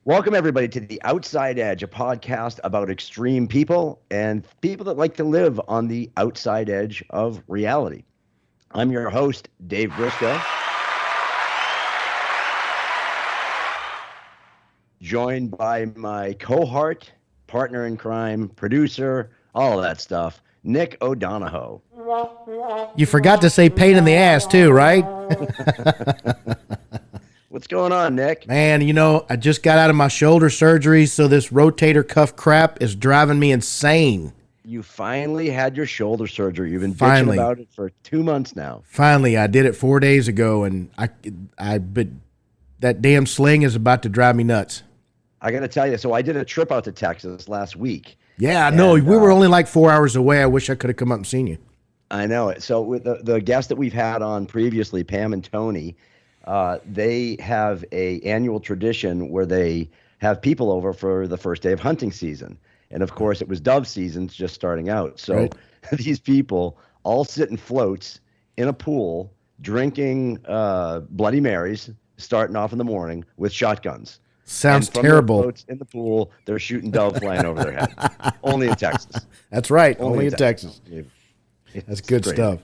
Welcome, everybody, to The Outside Edge, a podcast about extreme people and people that like to live on the outside edge of reality. I'm your host, Dave Briscoe, joined by my cohort, partner in crime, producer, all of that stuff, Nick O'Donohoe. You forgot to say pain in the ass, too, right? What's going on, Nick? Man, I just got out of my shoulder surgery, so this rotator cuff crap is driving me insane. You finally had your shoulder surgery. You've been bitching about it for 2 months now. Finally, I did it 4 days ago, and but that damn sling is about to drive me nuts. I got to tell you, so I did a trip out to Texas last week. Yeah, I know. We were only like 4 hours away. I wish I could have come up and seen you. I know it. So with the guests that we've had on previously, Pam and Tony, they have a annual tradition where they have people over for the first day of hunting season. And of course, it was dove season just starting out. So right. These people all sit in floats in a pool, drinking Bloody Marys, starting off in the morning with shotguns. Sounds terrible. Floats in the pool, they're shooting dove flying over their head. Only in Texas. That's right. Only in Texas. That's good stuff.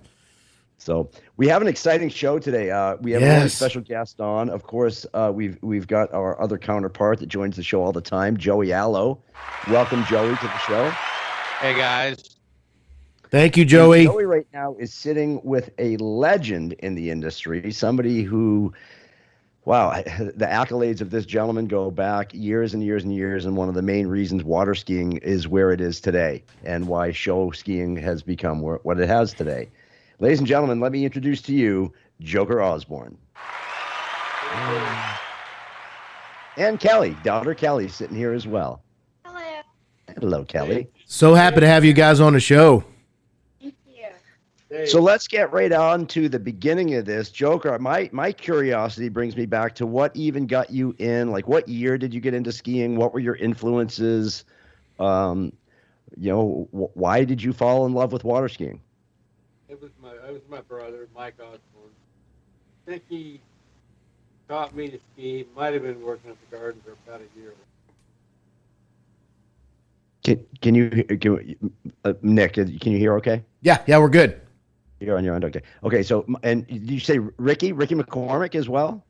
So we have an exciting show today. We have a really special guest on. Of course, we've got our other counterpart that joins the show all the time, Joey Allo. Welcome, Joey, to the show. Hey, guys. Thank you, Joey. And Joey right now is sitting with a legend in the industry, somebody who, wow, the accolades of this gentleman go back years and years and years, and one of the main reasons water skiing is where it is today and why show skiing has become what it has today. Ladies and gentlemen, let me introduce to you Joker Osborne. And Kelly, daughter Kelly, sitting here as well. Hello. Hello, Kelly. So happy to have you guys on the show. Thank you. So let's get right on to the beginning of this. Joker, my curiosity brings me back to what even got you in. Like, what year did you get into skiing? What were your influences? Why did you fall in love with water skiing? It was my brother, Mike Osborne. I think he taught me to ski. Might have been working at the garden for about a year. Can you Nick? Can you hear? Okay. Yeah, we're good. You're on your end. Okay. Okay. So, and did you say Ricky McCormick as well?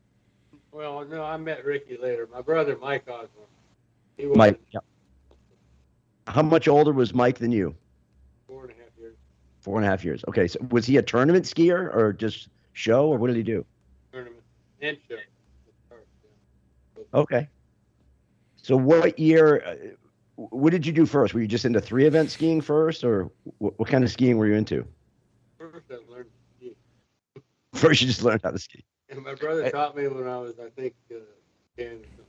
Well, no, I met Ricky later. My brother, Mike Osborne. Mike. Yeah. How much older was Mike than you? 4.5 years. 4.5 years. Okay. So was he a tournament skier or just show, or what did he do? Tournament and show. Okay. So what year, what did you do first? Were you just into 3-event skiing first, or what kind of skiing were you into? First, I learned to ski. First, you just learned how to ski. And my brother taught me when I was, I think, 10 or something.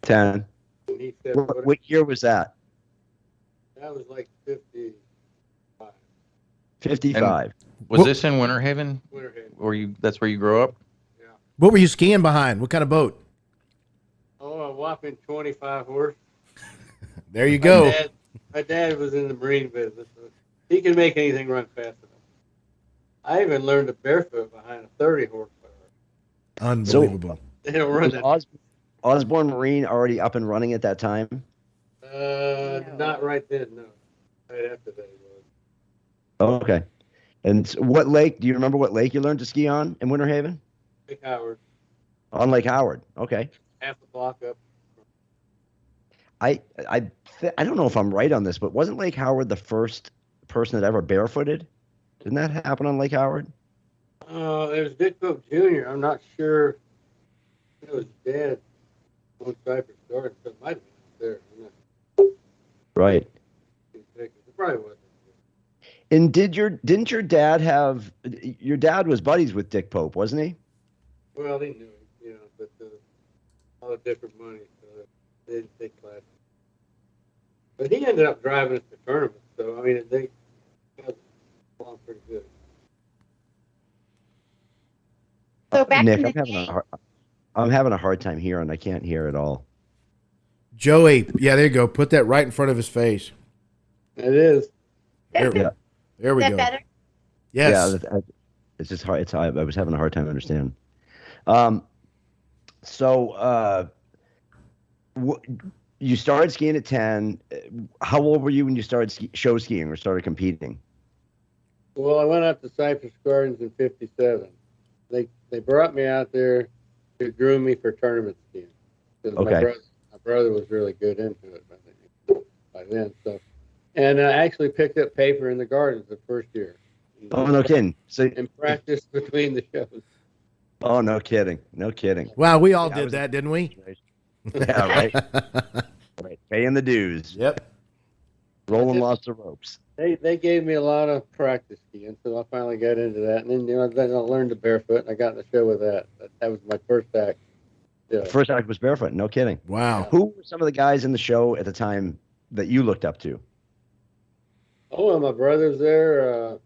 10. And he said, what year was that? That was like 55. 55. And was this in Winter Haven? Winter Haven. Or that's where you grew up? Yeah. What were you skiing behind? What kind of boat? Oh, a whopping 25 horse. There you go. My dad was in the marine business. So he could make anything run fast enough. I even learned to barefoot behind a 30 horsepower. Unbelievable. So, they don't run that. Osborne Marine already up and running at that time? Not right then, no. Right after that. Oh, okay. And so what lake? Do you remember what lake you learned to ski on in Winter Haven? Lake Howard. On Lake Howard. Okay. Half a block up. I don't know if I'm right on this, but wasn't Lake Howard the first person that ever barefooted? Didn't that happen on Lake Howard? It was Dick Pope Jr. I'm not sure. It was Dad on Cypress Garden, so it might have been there. Right. It probably wasn't. And didn't your dad have, your dad was buddies with Dick Pope, wasn't he? Well, he knew him, but all the different money, so they didn't take classes. But he ended up driving us to tournaments, so I mean, they got along pretty good. So back Nick, in the I'm having a hard time hearing. I can't hear at all. Joey, yeah, there you go. Put that right in front of his face. It is. There we Is that go. better? Yes. Yeah, it's just hard. I was having a hard time understanding. So you started skiing at 10. How old were you when you started show skiing or started competing? Well, I went out to Cypress Gardens in '57. They brought me out there to groom me for tournament skiing. Because Okay. my brother was really good into it by then. So, and I actually picked up paper in the gardens the first year. Oh, no kidding. So, And practiced between the shows. oh, no kidding. No kidding. Wow, we all Yeah, I did was that, didn't we? Yeah, right. Right. Paying the dues. Yep. Rolling lots of ropes. They gave me a lot of practice skiing, so I finally got into that. And then, then I learned the barefoot, and I got in the show with that. That was my first act. Yeah. First act was barefoot. No kidding. Wow. Who were some of the guys in the show at the time that you looked up to? Oh, and my brother's there.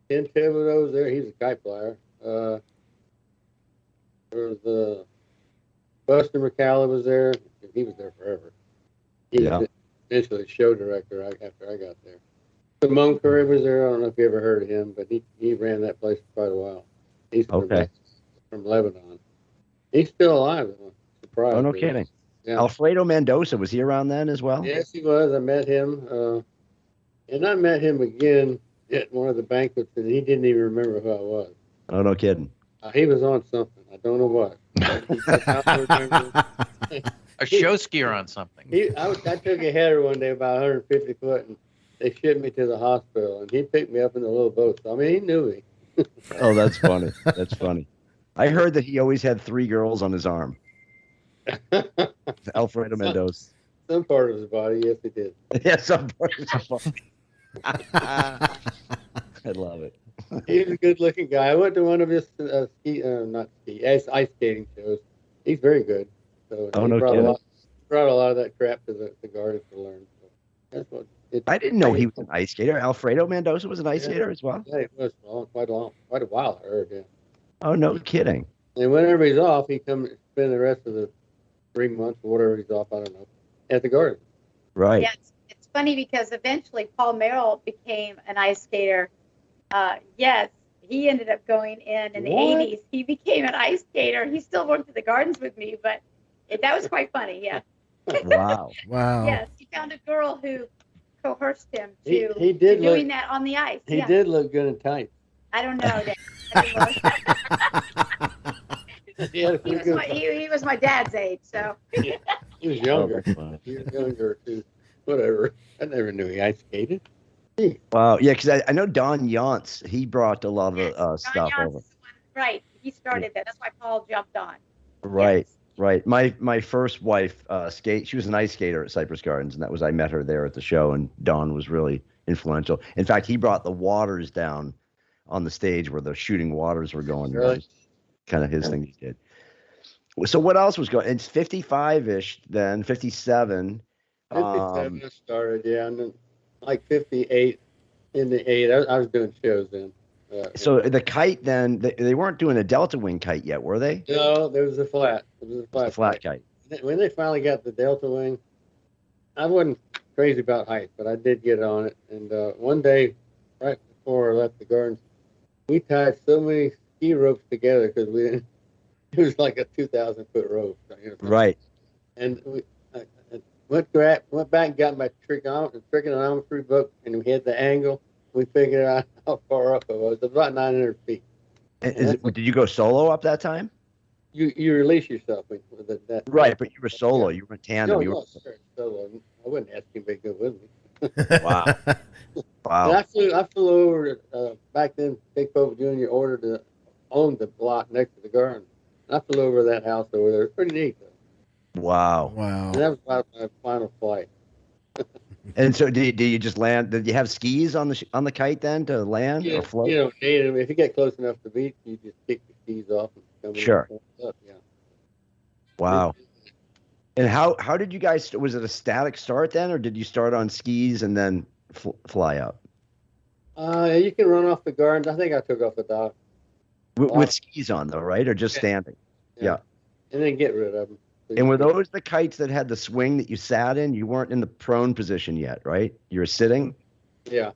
Ken Thibodeau's there. He's a kite flyer. There was Buster McCalla was there. He was there forever. He was eventually show director after I got there. Simone Curry was there. I don't know if you ever heard of him, but he ran that place for quite a while. He's from Lebanon. He's still alive. I'm surprised. Oh, no kidding. Yeah. Alfredo Mendoza, was he around then as well? Yes, he was. I met him. And I met him again at one of the banquets, and he didn't even remember who I was. Oh, no kidding. He was on something. I don't know what. A show skier on something. I took a header one day about 150 foot, and they shipped me to the hospital, and he picked me up in the little boat. So, I mean, he knew me. Oh, that's funny. That's funny. I heard that he always had 3 girls on his arm. Alfredo Mendoza. Some part of his body, yes, he did. Yeah, some part of his body. I love it. He was a good-looking guy. I went to one of his ice skating shows. He's very good. So Oh, he no brought kidding. brought a lot of that crap to the gardens to learn. So that's what I didn't know he was an ice skater. Alfredo Mendoza was an ice skater as well? Yeah, he was quite a while. I heard. Yeah. Oh, no kidding. And whenever he's off, he comes spend the rest of the 3 months or whatever he's off. I don't know, at the garden. Right. Yeah, it's funny because eventually Paul Merrill became an ice skater. Yes, he ended up going in the What? 80s. He became an ice skater. He still worked at the gardens with me, but that was quite funny. Yeah. Wow. Wow. Yes, he found a girl who coerced him He to did doing look. that on the ice. He Yeah. did look good in tights. I don't know. He had a pretty good. He was my dad's age, so. He was Oh, younger. that's funny. He was younger too. Whatever. I never knew he ice skated. Wow. Yeah, because I know Don Yance, he brought a lot of Yes, stuff John Yance over. is the one- right. He started that. That's why Paul jumped on. Right. Yes. Right. My first wife she was an ice skater at Cypress Gardens, and I met her there at the show, and Don was really influential. In fact, he brought the waters down on the stage where the shooting waters were going. Really? That was kind of his thing he did. So what else was going? It's 55-ish then, 57. 57 I started, yeah, and then like 58 in the 8. I was doing shows then. So the kite then, they weren't doing a Delta Wing kite yet, were they? No, there was a flat. It was a flat. The flat kite. When they finally got the Delta Wing, I wasn't crazy about height, but I did get on it. And one day, right before I left the gardens, we tied so many ski ropes together because we didn't. It was like a 2,000-foot rope. Right. And I went back and got my trigonometry book, and we had the angle. We figured out how far up it was. It was about 900 feet. Did you go solo up that time? You release yourself with that. Right, but you were solo. You were in tandem. No, You no, were, sure. So, I wouldn't ask him to go with me. wow. And Wow. I flew over back then. Big Pope Jr. ordered to own the block next to the garden. And I flew over that house over there. It's pretty neat, though. Wow. Wow. And that was about my final flight. And so, do you just land? Did you have skis on the kite then to land or float? You don't need them. If you get close enough to the beach, you just kick your skis off and come in. Sure. Up, yeah. Wow. And how did you guys? Was it a static start then, or did you start on skis and then fly up? You can run off the gardens. I think I took off the dock. With skis on though, right? Or just standing? Yeah. And then get rid of them. So And were those the kites that had the swing that you sat in? You weren't in the prone position yet, right? You were sitting? Yeah.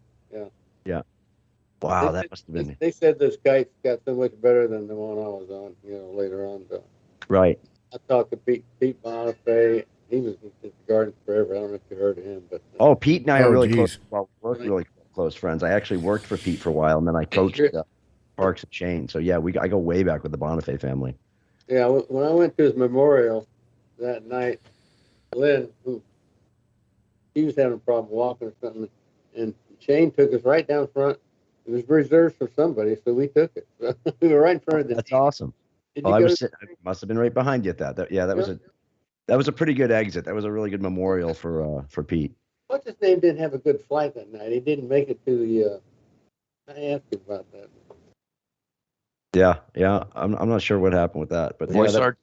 Wow, that must have been They said those kites got so much better than the one I was on, later on. So. right. I talked to Pete Bonifay. He was in the Gardens forever. I don't know if you heard of him, but Oh, Pete and I are Oh, really geez. close. Well, we're really close friends. I actually worked for Pete for a while, and then I coached Parks and Shane. So yeah, I go way back with the Bonifay family. yeah, when I went to his memorial that night, Lynn, he was having a problem walking or something, and Shane took us right down front. It was reserved for somebody, so we took it. So we were right in front of the. That's awesome. Did Well, you I go was to I must have been right behind you at that. Yeah, that was a pretty good exit. That was a really good memorial for Pete. What's his name? Didn't have a good flight that night. He didn't make it to the. I asked him about that. Yeah. I'm not sure what happened with that, but Voice art.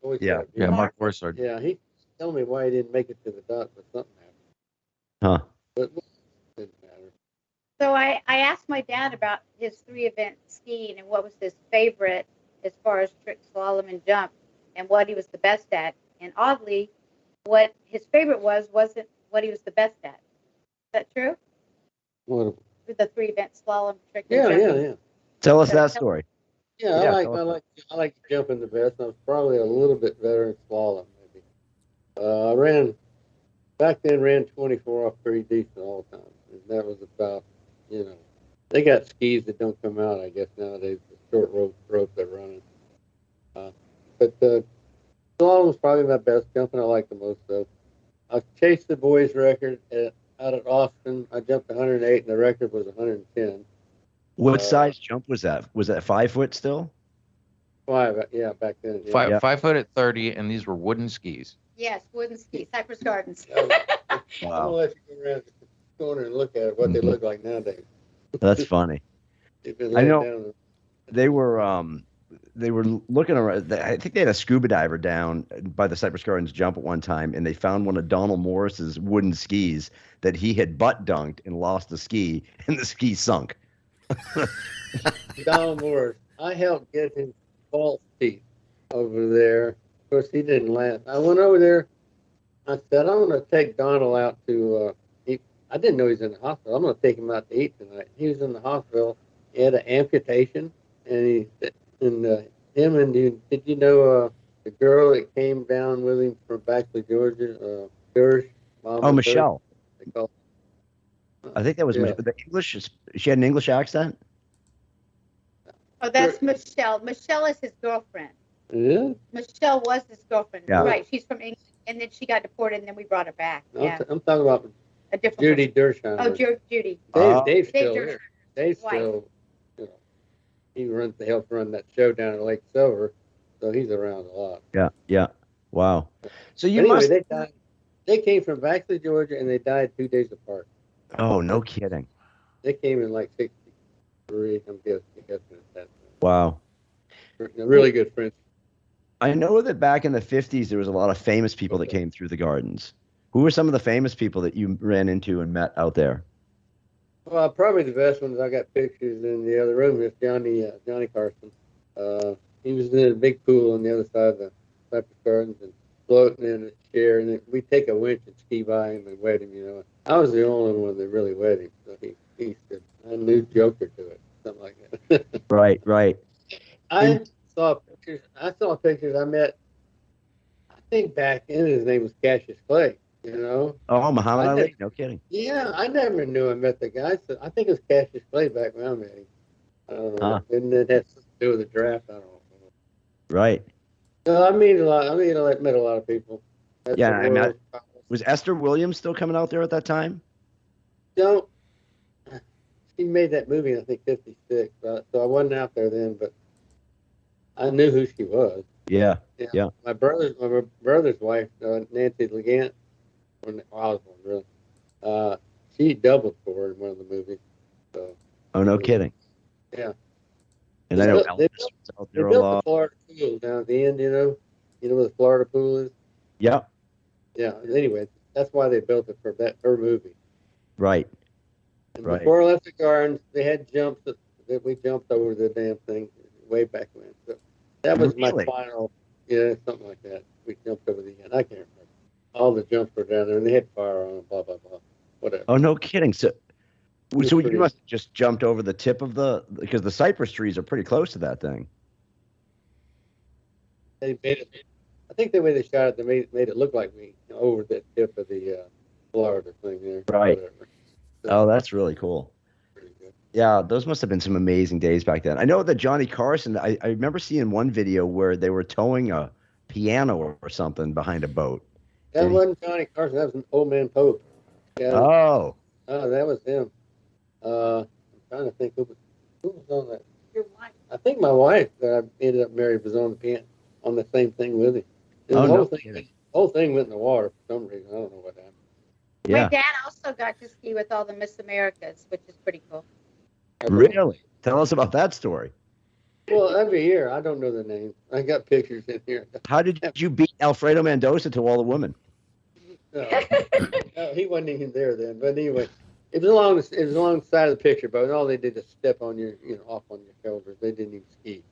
Always Yeah. had- Yeah, Mark Voisard. Yeah, he told me why he didn't make it to the dock, but something happened. huh? But it didn't matter. So I asked my dad about his 3-event skiing and what was his favorite as far as trick slalom and jump and what he was the best at. And oddly, what his favorite wasn't what he was the best at. Is that true? What? With the 3-event slalom trick and Yeah, jumping. yeah. Tell us that story. Yeah, Yeah, I like jumping the best. I was probably a little bit better in slalom, maybe. I ran 24 off pretty decent all the time. And that was about, they got skis that don't come out, I guess, nowadays, the short rope they're running. But slalom was probably my best jumping. I like the most, though. I chased the boys' record out at Austin. I jumped 108, and the record was 110. What size jump was that? Was that 5 foot still? 5, yeah, back then. Yeah. Yeah. 5 foot at 30, and these were wooden skis. Yes, wooden ski, Cypress Gardens. I'm gonna Wow, let you go around the corner and look at what they look like nowadays. that's funny. They've been I laid know. down. They were looking around. I think they had a scuba diver down by the Cypress Gardens jump at one time, and they found one of Donald Morris's wooden skis that he had butt dunked and lost the ski, and the ski sunk. Donald Morris. I helped get his false teeth over there. Of course, he didn't laugh. I went over there. I said, I'm going to take Donald out to eat. I didn't know he was in the hospital. I'm going to take him out to eat tonight. He was in the hospital. He had an amputation, and did you know the girl that came down with him from Baxley, Georgia? Gersh, Oh, Michelle. They call I think that was Yeah. the English. She had an English accent. Oh, that's Michelle. Michelle is his girlfriend. Yeah. Michelle was his girlfriend. Yeah. Right. She's from England. And then she got deported, and then we brought her back. No, Yeah. I'm talking about A different Judy person. Dersheimer. Oh, Judy. Oh. Dave's Dave still Dersheimer. there. Dave's Wife. still, he helped run that show down at Lake Silver, so he's around a lot. Yeah. Wow. So you Anyway, must. they died. They came from Baxley, Georgia, and they died 2 days apart. Oh, no kidding. They came in like 63. I'm guessing at that. Wow. They're really good friends. I know that back in the 50s, there was a lot of famous people that came through the gardens. Who were some of the famous people that you ran into and met out there? Well, probably the best ones. I got pictures in the other room. Is Johnny Carson. He was in a big pool on the other side of the Cypress Gardens and floating in a chair. And we take a winch and ski by him and wet him. I was the only one that really wet him. So he said, I knew Joker to it, something like that. Right. I saw pictures. I met. I think back in his name was Cassius Clay. Oh, Muhammad I Ali? did- No kidding. Yeah, I never knew I met the guy. So I think it was Cassius Clay back when I met him. I don't know. Huh. And it had something to do with the draft. I don't know. Right. No, I met a lot of people. That's Yeah, the I met- world. Was Esther Williams still coming out there at that time? Don't. She made that movie, I think, 56. So I wasn't out there then, but I knew who she was. Yeah. My brother's wife, Nancy Legant, Osborne, really. She doubled for her in one of the movies. So. Oh, no kidding. Yeah. And I know They Elvis was out They there a built the lot. Florida pool down at the end. You know where the Florida pool is. Yeah. Yeah. Anyway, that's why they built it for her movie. Right. And Right. before I left the gardens, they had jumps that we jumped over the damn thing way back when. So that was Really? my final. Yeah, something like that. We jumped over the end. I can't remember. All the jumps were down there, and they had fire on them. Blah blah blah. Whatever. Oh, no kidding. So was you pretty- must have just jumped over the tip of because the cypress trees are pretty close to that thing. They made it. I think the way they shot it, they made it look like we over the tip of the Florida thing there. Right. Whatever. Oh, that's really cool. Pretty good. Yeah, those must have been some amazing days back then. I know that Johnny Carson, I remember seeing one video where they were towing a piano or something behind a boat. That wasn't Johnny Carson. That was an Old Man Pope. Yeah, Oh, that was him. I'm trying to think who was on that. Your wife. I think my wife that I ended up married was on the piano on the same thing with him. And Oh, the no whole kidding. thing, whole thing went in the water for some reason. I don't know what happened. yeah. My dad also got to ski with all the Miss Americas, which is pretty cool. Really? Tell us about that story. Well, every year I don't know the name. I got pictures in here. How did you beat Alfredo Mendoza to all the women? No, no, he wasn't even there then. But anyway, it was along the side of the picture boat, and all they did is step on your, off on your shoulders. They didn't even ski.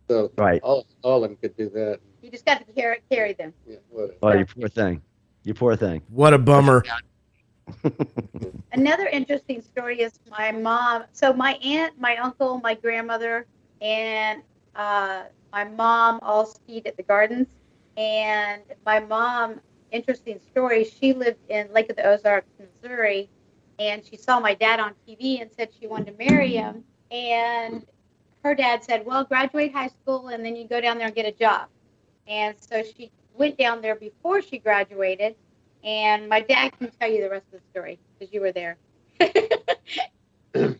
So Right. all of them could do that. You just got to carry them. Yeah, whatever. Oh, you poor thing. You poor thing. What a bummer. Another interesting story is my mom. So my aunt, my uncle, my grandmother, and my mom all skied at the gardens. And my mom, interesting story, she lived in Lake of the Ozarks, Missouri, and she saw my dad on TV and said she wanted to marry him. And her dad said, well, graduate high school and then you go down there and get a job. And so she went down there before she graduated. And my dad can tell you the rest of the story because you were there.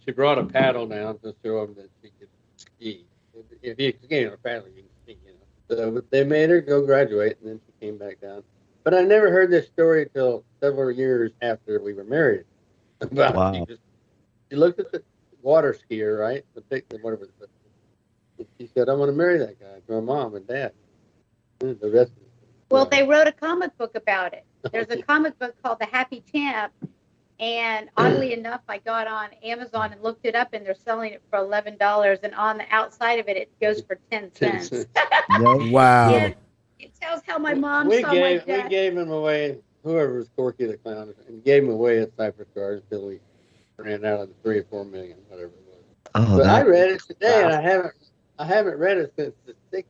She brought a paddle down to show him that she could ski. If you ski on a paddle, you can ski, So they made her go graduate, and then she came back down. But I never heard this story until several years after we were married. About Wow. She looked at the water skier, right? Whatever. She said, "I want to marry that guy." To my mom and dad. And the rest. Well, they wrote a comic book about it. There's a comic book called The Happy Champ, and oddly enough, I got on Amazon and looked it up, and they're selling it for $11. And on the outside of it, it goes for 10 cents. Wow. And it tells how my mom we saw gave my dad. we gave him away. Whoever was Corky the Clown, and gave him away at Cypress Gardens until we ran out of the 3 or 4 million, whatever it was. Oh, But I that, read it today, and I haven't read it since the 60s.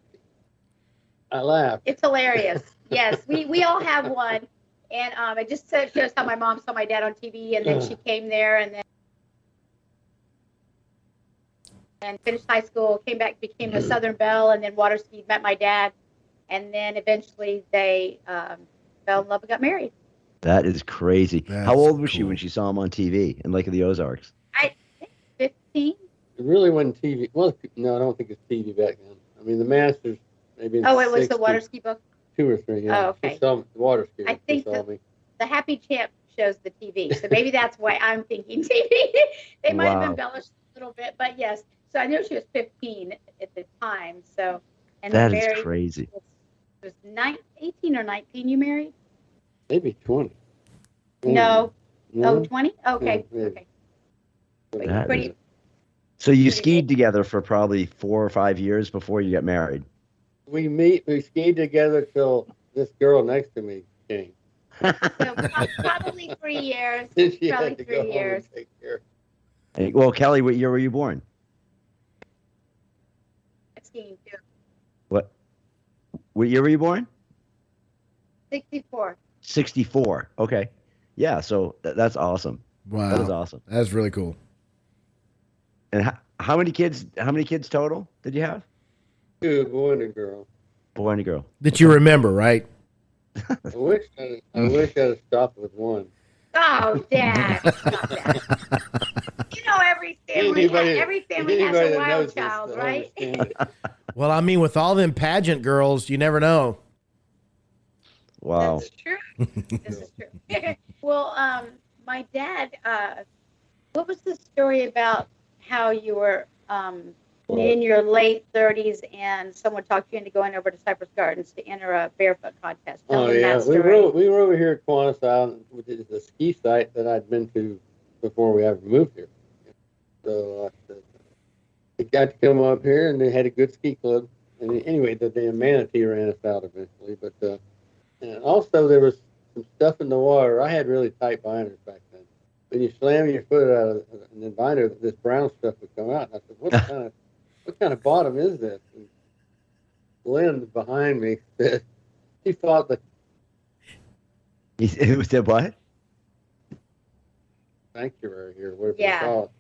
I laughed. It's hilarious. Yes, we all have one. And it just shows how my mom saw my dad on TV, and then she came there and finished high school, came back, became a Southern Belle, and then water skied, met my dad, and then eventually they fell in love and got married. that is crazy. That's How old was she cool. when she saw him on TV in Lake of the Ozarks? I think 15. It really wasn't TV. Well, no, I don't think it's TV back then. I mean, the Masters maybe. In Oh, it was the 60s, water ski book. 2 or 3. Yeah. Oh, okay. She saw me, the water ski. I think she saw me. The Happy Champ shows the TV, so maybe that's why I'm thinking TV. They might have Wow. embellished a little bit, but yes. So I know she was 15 at the time. So and That they is married. crazy. It was 18 or 19 you married? Maybe 20. No. No? Oh, 20? Okay. Yeah, Okay. But That pretty, is- So you Pretty skied good. together for probably 4 or 5 years before you got married. We skied together till this girl next to me came. so probably 3 years. Then she Probably had to 3 go home years. and take care. Hey, well, Kelly, what year were you born? Skiing too. What year were you born? 64. 64. Okay. Yeah, so that's awesome. That is Wow. awesome. That's really cool. And how many kids total did you have? 2, a boy and a girl. Boy and a girl. That you remember, right? I wish I'd have stopped with 1. Oh, Dad. Stop that. You know, every family has Anybody a that wild knows child, this, right? understand it. Well, I mean, with all them pageant girls, you never know. Wow. That's true. This is true. Well, my dad, what was the story about how you were in your late 30s and someone talked you into going over to Cypress Gardens to enter a barefoot contest? Tell Oh them yeah, that story. we were over here at Kiwanis Island, which is the ski site that I'd been to before we ever moved here. So we got to come up here, and they had a good ski club. And anyway, the manatee ran us out eventually. But and also there was some stuff in the water. I had really tight binders back then. When you slam your foot out of the binder, this brown stuff would come out. And I said, what kind of bottom is this? And Lynn behind me said, She fought the It was the what? sanctuary here, wherever Yeah. they call it.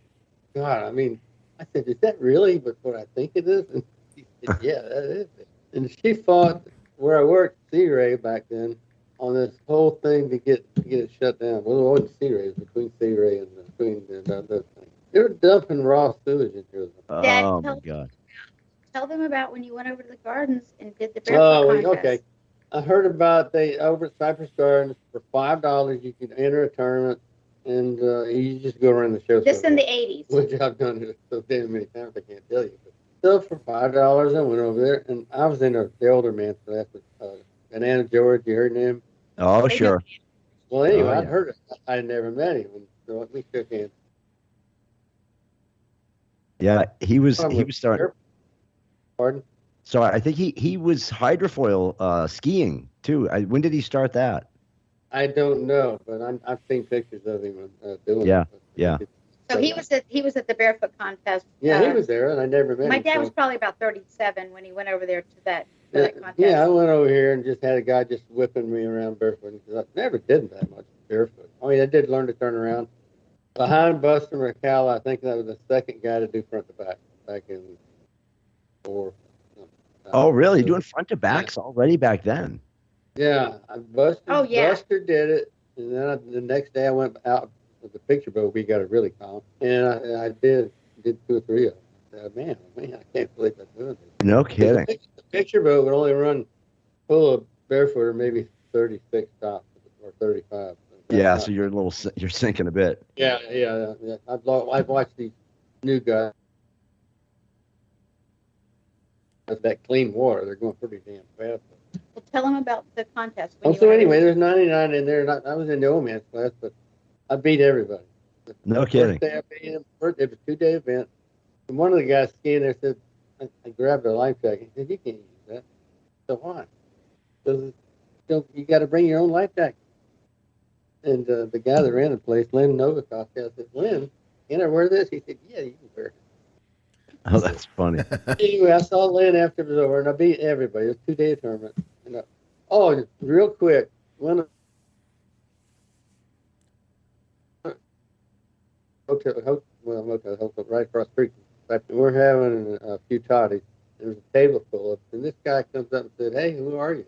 God, I mean, I said, is that really what I think it is? And she said, yeah, that is it. And she fought where I worked, Sea-Ray back then, on this whole thing to get it shut down. Well, it wasn't Sea-Ray, it was between Sea-Ray and between the other thing. They were dumping raw sewage into them. Dad, Oh my God. tell them about when you went over to the gardens and did the barefoot Oh, contest. okay. I heard about they over at Cypress Gardens for $5 you could enter a tournament and you just go around the show. This in somewhere. the 80s. Which I've done it so damn many times I can't tell you. But so for $5 I went over there and I was in the older man's class with Banana George. You heard him? Oh, sure. Well, anyway, Oh, I'd yeah. heard it. I'd never met him, and so we shook hands. Yeah, he was starting. Pardon? So I think he was hydrofoil skiing too. When did he start that? I don't know, but I've seen pictures of him doing Yeah, it. yeah. So he was at the barefoot contest. Yeah, he was there, and I never met him. My dad so- was probably about 37 when he went over there to that contest. Yeah, I went over here and just had a guy just whipping me around barefoot because I never did that much barefoot. I mean, I did learn to turn around. Behind Buster McCall, I think that was the second guy to do front to back in 4. Oh, really? Doing front to backs already back then? Yeah, Buster. Oh, yeah. Buster did it, and then the next day I went out with the picture boat. We got it really calm, and I did 2 or 3 of them. I said, man, I can't believe I'm doing this. No kidding. The picture boat would only run full of barefooter maybe 36 stops or 35. Yeah, so you're sinking a bit. Yeah. I've watched these new guys. That clean water, they're going pretty damn fast. Well, tell them about the contest. So anyway, there's 99 in there. And I was in the old man's class, but I beat everybody. No kidding. First day I beat him. It was a 2-day event. And one of the guys skiing there said, I grabbed a life jacket. He said, you can't use that. So why? Because you got to bring your own life jacket. And the guy that ran the place, Lynn Novikov, I said, Lynn, can I wear this? He said, yeah, you can wear it. Oh, that's funny. Anyway, I saw Lynn after it was over, and I beat everybody. It was a 2-day tournament. And, real quick, one of hotel right across the street. We're having a few toddies. There was a table full of, and this guy comes up and said, "Hey, who are you?"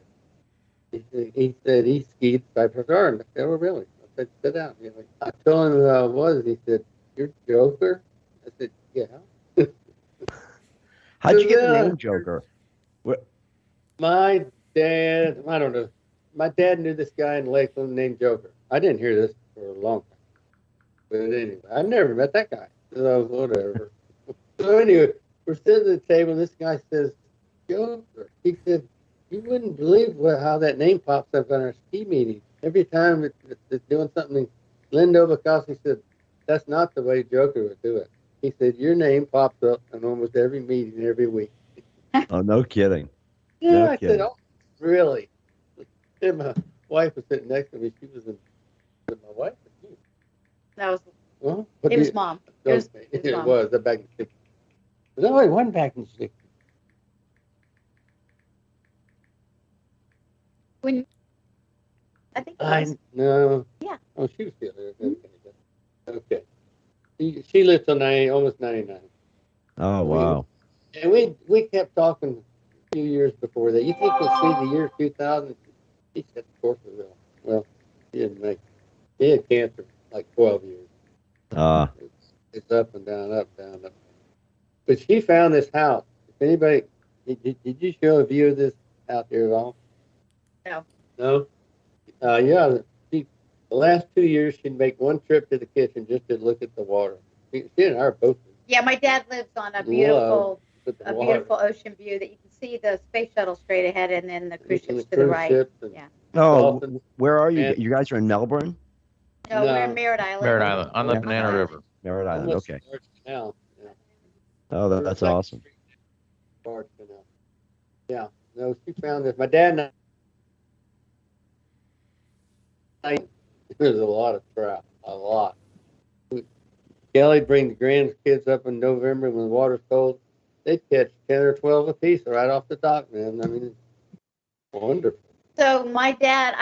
He said he skied Cypress Gardens. I said, "Oh, really?" I said, "Sit down." I told him who I was. He said, "You're Joker?" I said, "Yeah." How'd you get the name Joker? My dad, I don't know. My dad knew this guy in Lakeland named Joker. I didn't hear this for a long time. But anyway, I've never met that guy. So whatever. So anyway, we're sitting at the table, and this guy says, Joker. He said, you wouldn't believe how that name pops up in our ski meeting. Every time it's doing something, Lynn Novikowski said, that's not the way Joker would do it. He said, your name pops up in almost every meeting every week. Oh, no kidding. Yeah, No I kidding. said, oh, really? And my wife was sitting next to me. She was my wife or you? That was Well, it was mom. It was it mom. was back in the 60s. No, it wasn't back in the 60s. When I think it was. No. Yeah. Oh, she was still there. Okay. She lived till almost 99. Oh, wow. And we kept talking a few years before that. You think we'll see the year 2000? She said, of course we will. Well, she didn't make it. She had cancer like 12 years. It's up and down, up, down, up. But she found this house. If anybody, did you show a view of this out there at all? No. No? Yeah. The last 2 years, she'd make one trip to the kitchen just to look at the water. She and I are both. Yeah, my dad lives on a beautiful ocean view that you can see the space shuttle straight ahead and then the cruise ships to the right. Yeah. Oh, where are you? You guys are in Melbourne? No, we're in Merritt Island. Merritt Island, on the Banana River. Merritt Island, okay. Canal. Yeah. Oh, that's awesome. Yeah. No, she found this. My dad and I, there's a lot of trout, a lot. Kelly'd bring the grandkids up in November when the water's cold. They'd catch 10 or 12 apiece right off the dock, man. I mean, it's wonderful. So my dad,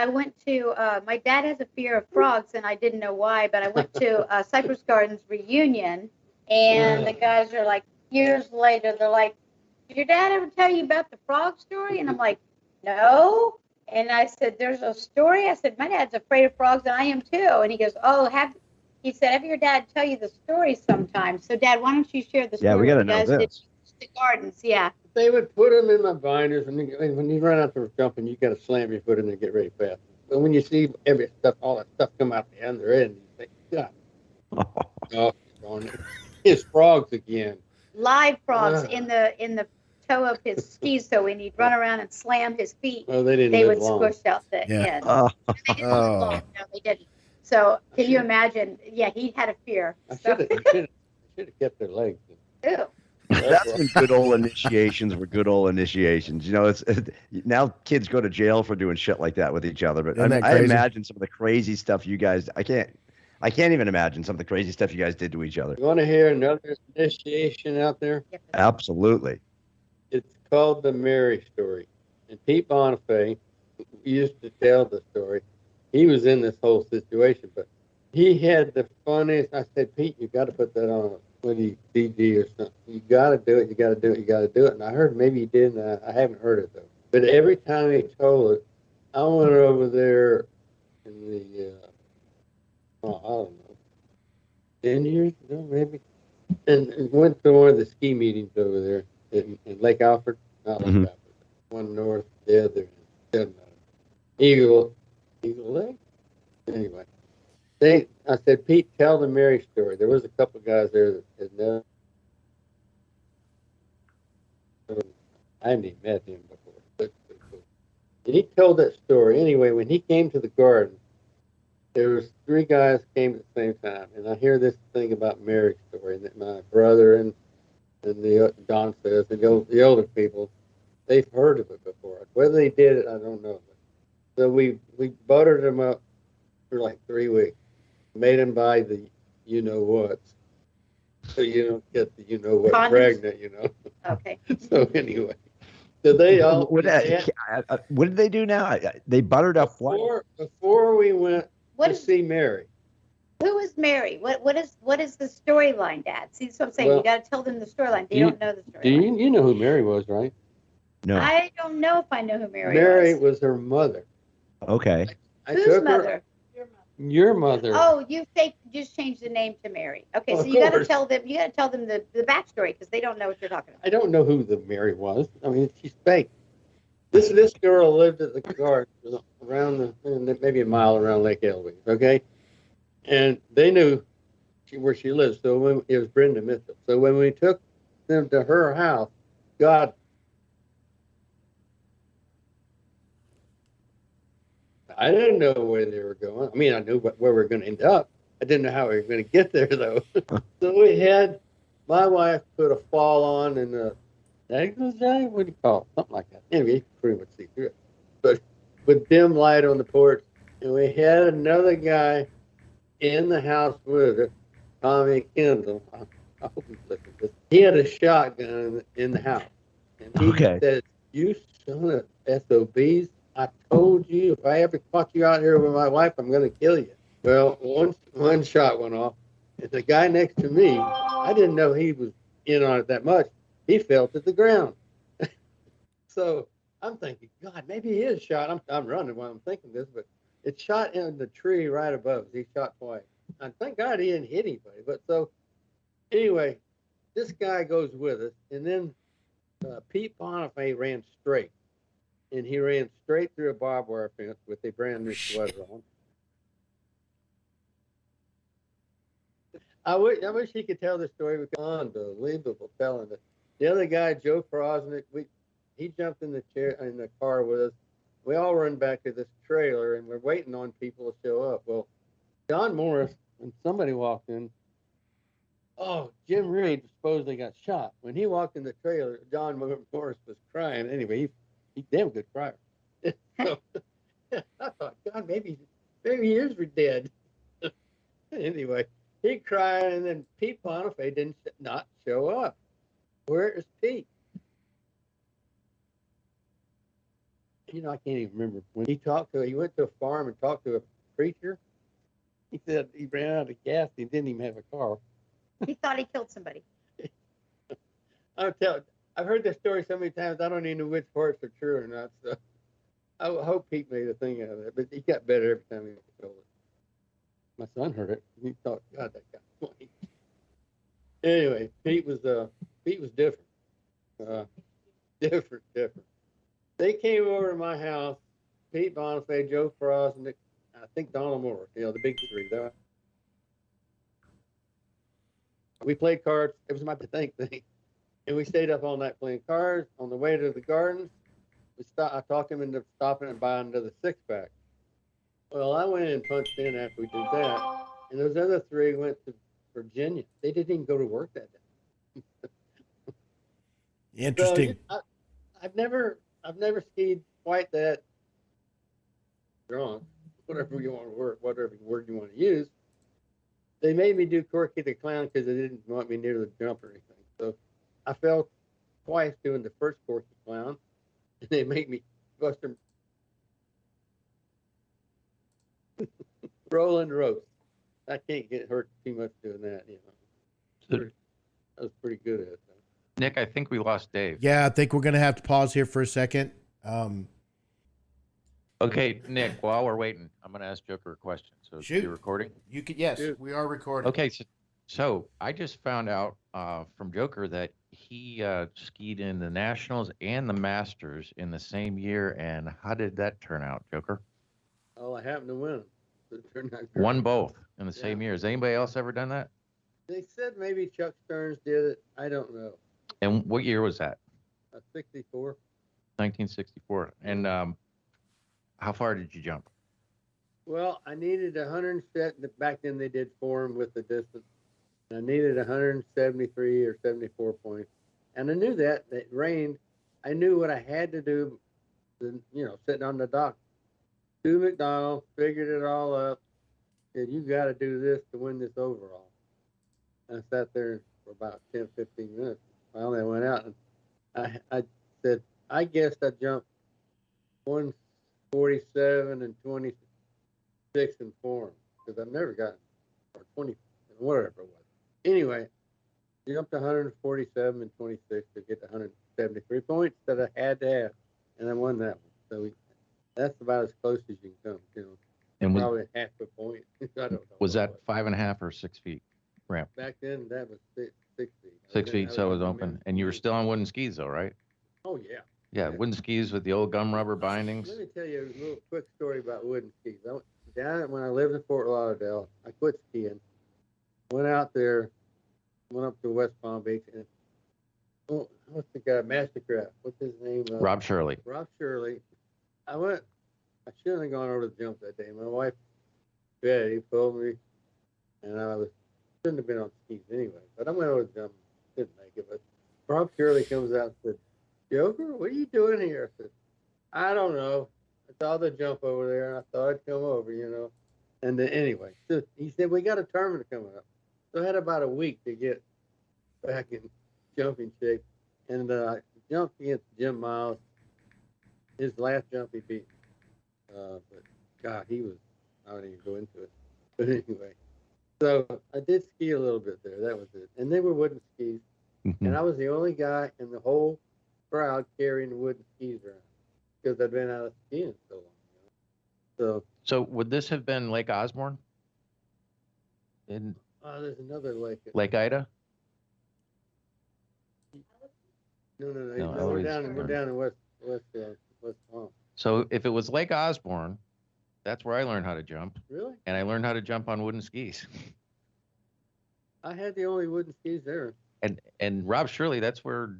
my dad has a fear of frogs, and I didn't know why, but I went to Cypress Gardens reunion, and the guys are like, years later, they're like, did your dad ever tell you about the frog story? And I'm like, no. And I said, there's a story? I said, my dad's afraid of frogs, and I am too. And he goes, he said, have your dad tell you the story sometime. So, Dad, why don't you share the story? Yeah, we got to with the know guys this. did the gardens, yeah. They would put them in my binders, and when you run out there jumping, you got to slam your foot in there and get ready fast. But when you see all that stuff come out the other end, you think, God, oh, darn it. It's frogs again. Live frogs in the toe of his skis, so when he'd run around and slam his feet, Well, they would live long. squish out the end. Oh. They didn't live long. No, they didn't. So can you imagine? Yeah, he had a fear. I So, should have kept their legs. ew. That's when good old initiations were good old initiations. You know, it's now kids go to jail for doing shit like that with each other. But Isn't that I crazy? imagine some of the crazy stuff you guys. I can't even imagine some of the crazy stuff you guys did to each other. You want to hear another initiation out there? Absolutely. It's called the Mary story. And Pete Bonifay used to tell the story. He was in this whole situation, but he had the funniest. I said, Pete, you got to put that on CD or something. You got to do it. You got to do it. You got to do it. And I heard maybe he did, and I haven't heard it though. But every time he told it, I went over there in the I don't know, 10 years ago maybe, and went to one of the ski meetings over there in Lake Alfred, not Lake Alfred, one north, the other, doesn't matter. Eagle Lake. Anyway, I said, Pete, tell the Mary story. There was a couple guys there that had never. I hadn't even met him before. That's pretty cool. And he told that story. Anyway, when he came to the garden, there was 3 guys came at the same time, and I hear this thing about Mary's story, and that my brother and the Don says, and the older people, they've heard of it before. Whether they did it, I don't know. So we buttered them up for like 3 weeks, made them buy the you-know-whats, so you don't get the you-know-what Condoms? pregnant, you know. Okay. So anyway, so they all... What did they do now? They buttered up what? Before we went What to is see Mary. Who is Mary? What is the storyline, Dad? See, so I'm saying Well, you got to tell them the storyline. They don't know the Do storyline. you know who Mary was, right? No. I don't know if I know who Mary Mary was. was her mother. Okay. I Whose took mother? her. Your mother. Oh, you just changed the name to Mary. Okay, Well, so of you got to course. tell them. You got to tell them the backstory because they don't know what you're talking about. I don't know who the Mary was. I mean, she's fake. This girl lived at the garden around maybe a mile around Lake Eloise. Okay, and they knew where she lived. So it was Brenda Mitchell. So when we took them to her house, God. I didn't know where they were going. I mean, I knew where we were going to end up. I didn't know how we were going to get there, though. So we had my wife put a fall on and what do you call it? Something like that. Anyway, you can pretty much see through it. But with dim light on the porch, and we had another guy in the house with her, Tommy Kendall. I hope he's listening to this. He had a shotgun in the house. And he said, you son of SOBs, I told you if I ever caught you out here with my wife, I'm going to kill you. Well, one shot went off, and the guy next to me, I didn't know he was in on it that much. He fell to the ground. So I'm thinking, God, maybe he is shot. I'm running while I'm thinking this, but it shot in the tree right above us. He shot twice. And thank God he didn't hit anybody. But so anyway, this guy goes with us, and then Pete Bonifay ran straight. And he ran straight through a barbed wire fence with a brand new sweater on. I wish he could tell the story. It was unbelievable telling it. The other guy, Joe Krosnick, he jumped in the car with us. We all run back to this trailer, and we're waiting on people to show up. Well, John Morris, when somebody walked in, Jim Reed supposedly got shot. When he walked in the trailer, John Morris was crying. Anyway, he's a damn good crier. So I thought, God, maybe he is dead. Anyway, he cried, and then Pete Bonifay did not show up. Where is Pete? You know, I can't even remember when he went to a farm and talked to a preacher. He said he ran out of gas. He didn't even have a car. He thought he killed somebody. I've heard this story so many times. I don't even know which parts are true or not. So I hope Pete made a thing out of it. But he got better every time he told it. My son heard it. He thought, God, that guy's funny. Anyway, Pete was different. Different. They came over to my house. Pete Bonifay, Joe Frost, and I think Donald Moore. You know, the big three. We played cards. It was my thing. And we stayed up all night playing cards. On the way to the gardens, I talked him into stopping and buying another 6-pack. Well, I went in and punched in after we did that. And those other three went to Virginia. They didn't even go to work that day. Interesting. So, I've never skied quite that drunk, whatever word you want to use. They made me do Corky the Clown because they didn't want me near the jump or anything. So I fell twice doing the first Corky Clown, and they made me bust them roll and roast. I can't get hurt too much doing that, you know. I was pretty good at it, though. Nick, I think we lost Dave. Yeah, I think we're going to have to pause here for a second. Okay, Nick, while we're waiting, I'm going to ask Joker a question. So Shoot. you're recording? You could, yes, Shoot. we are recording. Okay, so I just found out from Joker that he skied in the Nationals and the Masters in the same year. And how did that turn out, Joker? Oh, I happened to win them. So it turned out great. Won both in the same year. Has anybody else ever done that? They said maybe Chuck Stearns did it. I don't know. And what year was that? 64. 1964. And how far did you jump? Well, I needed 100. Back then they did form with the distance. I needed 173 or 74 points, and I knew that it rained. I knew what I had to do. You know, sitting on the dock, to McDonald's, figured it all up. Said, you got to do this to win this overall. And I sat there for about 10, 15 minutes. Finally, I went out and I said, I guess I jumped 147 and 26 in form because I've never gotten, or 20, whatever it was. Anyway, jumped 147 and 26 to get the 173 points that I had to have, and I won that one. So that's about as close as you can come, you know. And Probably half a point. I don't know. was that 5.5 or 6 feet ramp? Back then, that was 6 feet. 6 feet, so it was open. And you were still on wooden skis, though, right? Oh, yeah. Yeah, wooden skis with the old gum rubber bindings. Let me tell you a little quick story about wooden skis. When I lived in Fort Lauderdale, I quit skiing, went out there, went up to West Palm Beach, and what's the guy, Mastercraft? What's his name? Rob Shirley. Rob Shirley. I shouldn't have gone over the jump that day. My wife, Betty, pulled me, and shouldn't have been on skis anyway. But I went over the jump, didn't make it. But Rob Shirley comes out and said, Joker, what are you doing here? I said, I don't know. I saw the jump over there, and I thought I'd come over, you know. And then, anyway, so he said, we got a tournament coming up. So I had about a week to get back in jumping shape. And I jumped against Jim Miles. His last jump he beat. But, God, I don't even go into it. But anyway, so I did ski a little bit there. That was it. And they were wooden skis. And I was the only guy in the whole crowd carrying the wooden skis around because I'd been out of skiing so long. You know? So would this have been Lake Osborne? There's another lake. Lake Ida? No. No, We're down in West Palm. So if it was Lake Osborne, that's where I learned how to jump. Really? And I learned how to jump on wooden skis. I had the only wooden skis there. And Rob Shirley, that's where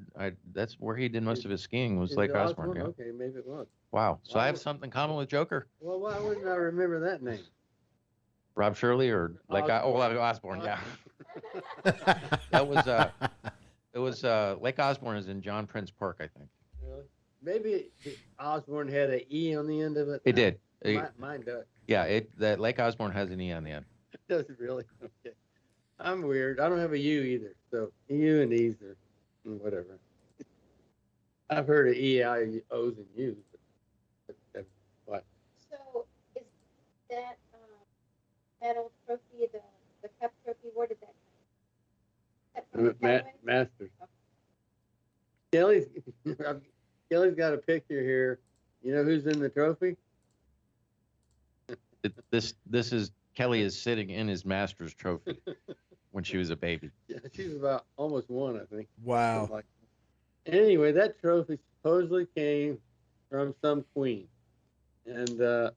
he did most of his skiing was Lake Osborne. Yeah. Okay, maybe it was. Wow. So I have something in common with Joker. Well, why wouldn't I remember that name? Rob Shirley or Osborne, yeah. It was Lake Osborne is in John Prince Park, I think. Really? Maybe Osborne had an E on the end of it. It did. Mine does. Yeah, that Lake Osborne has an E on the end. Does it really? Okay. I'm weird. I don't have a U either. So U and E's are whatever. I've heard of E, I, O's, and U's. that old trophy, the cup trophy, where did that come? Is that from Callaway? Masters. Okay. Kelly's got a picture here. You know who's in the trophy? This is Kelly is sitting in his Masters trophy when she was a baby. Yeah, she was about almost one, I think. Wow. Like, anyway, that trophy supposedly came from some queen, and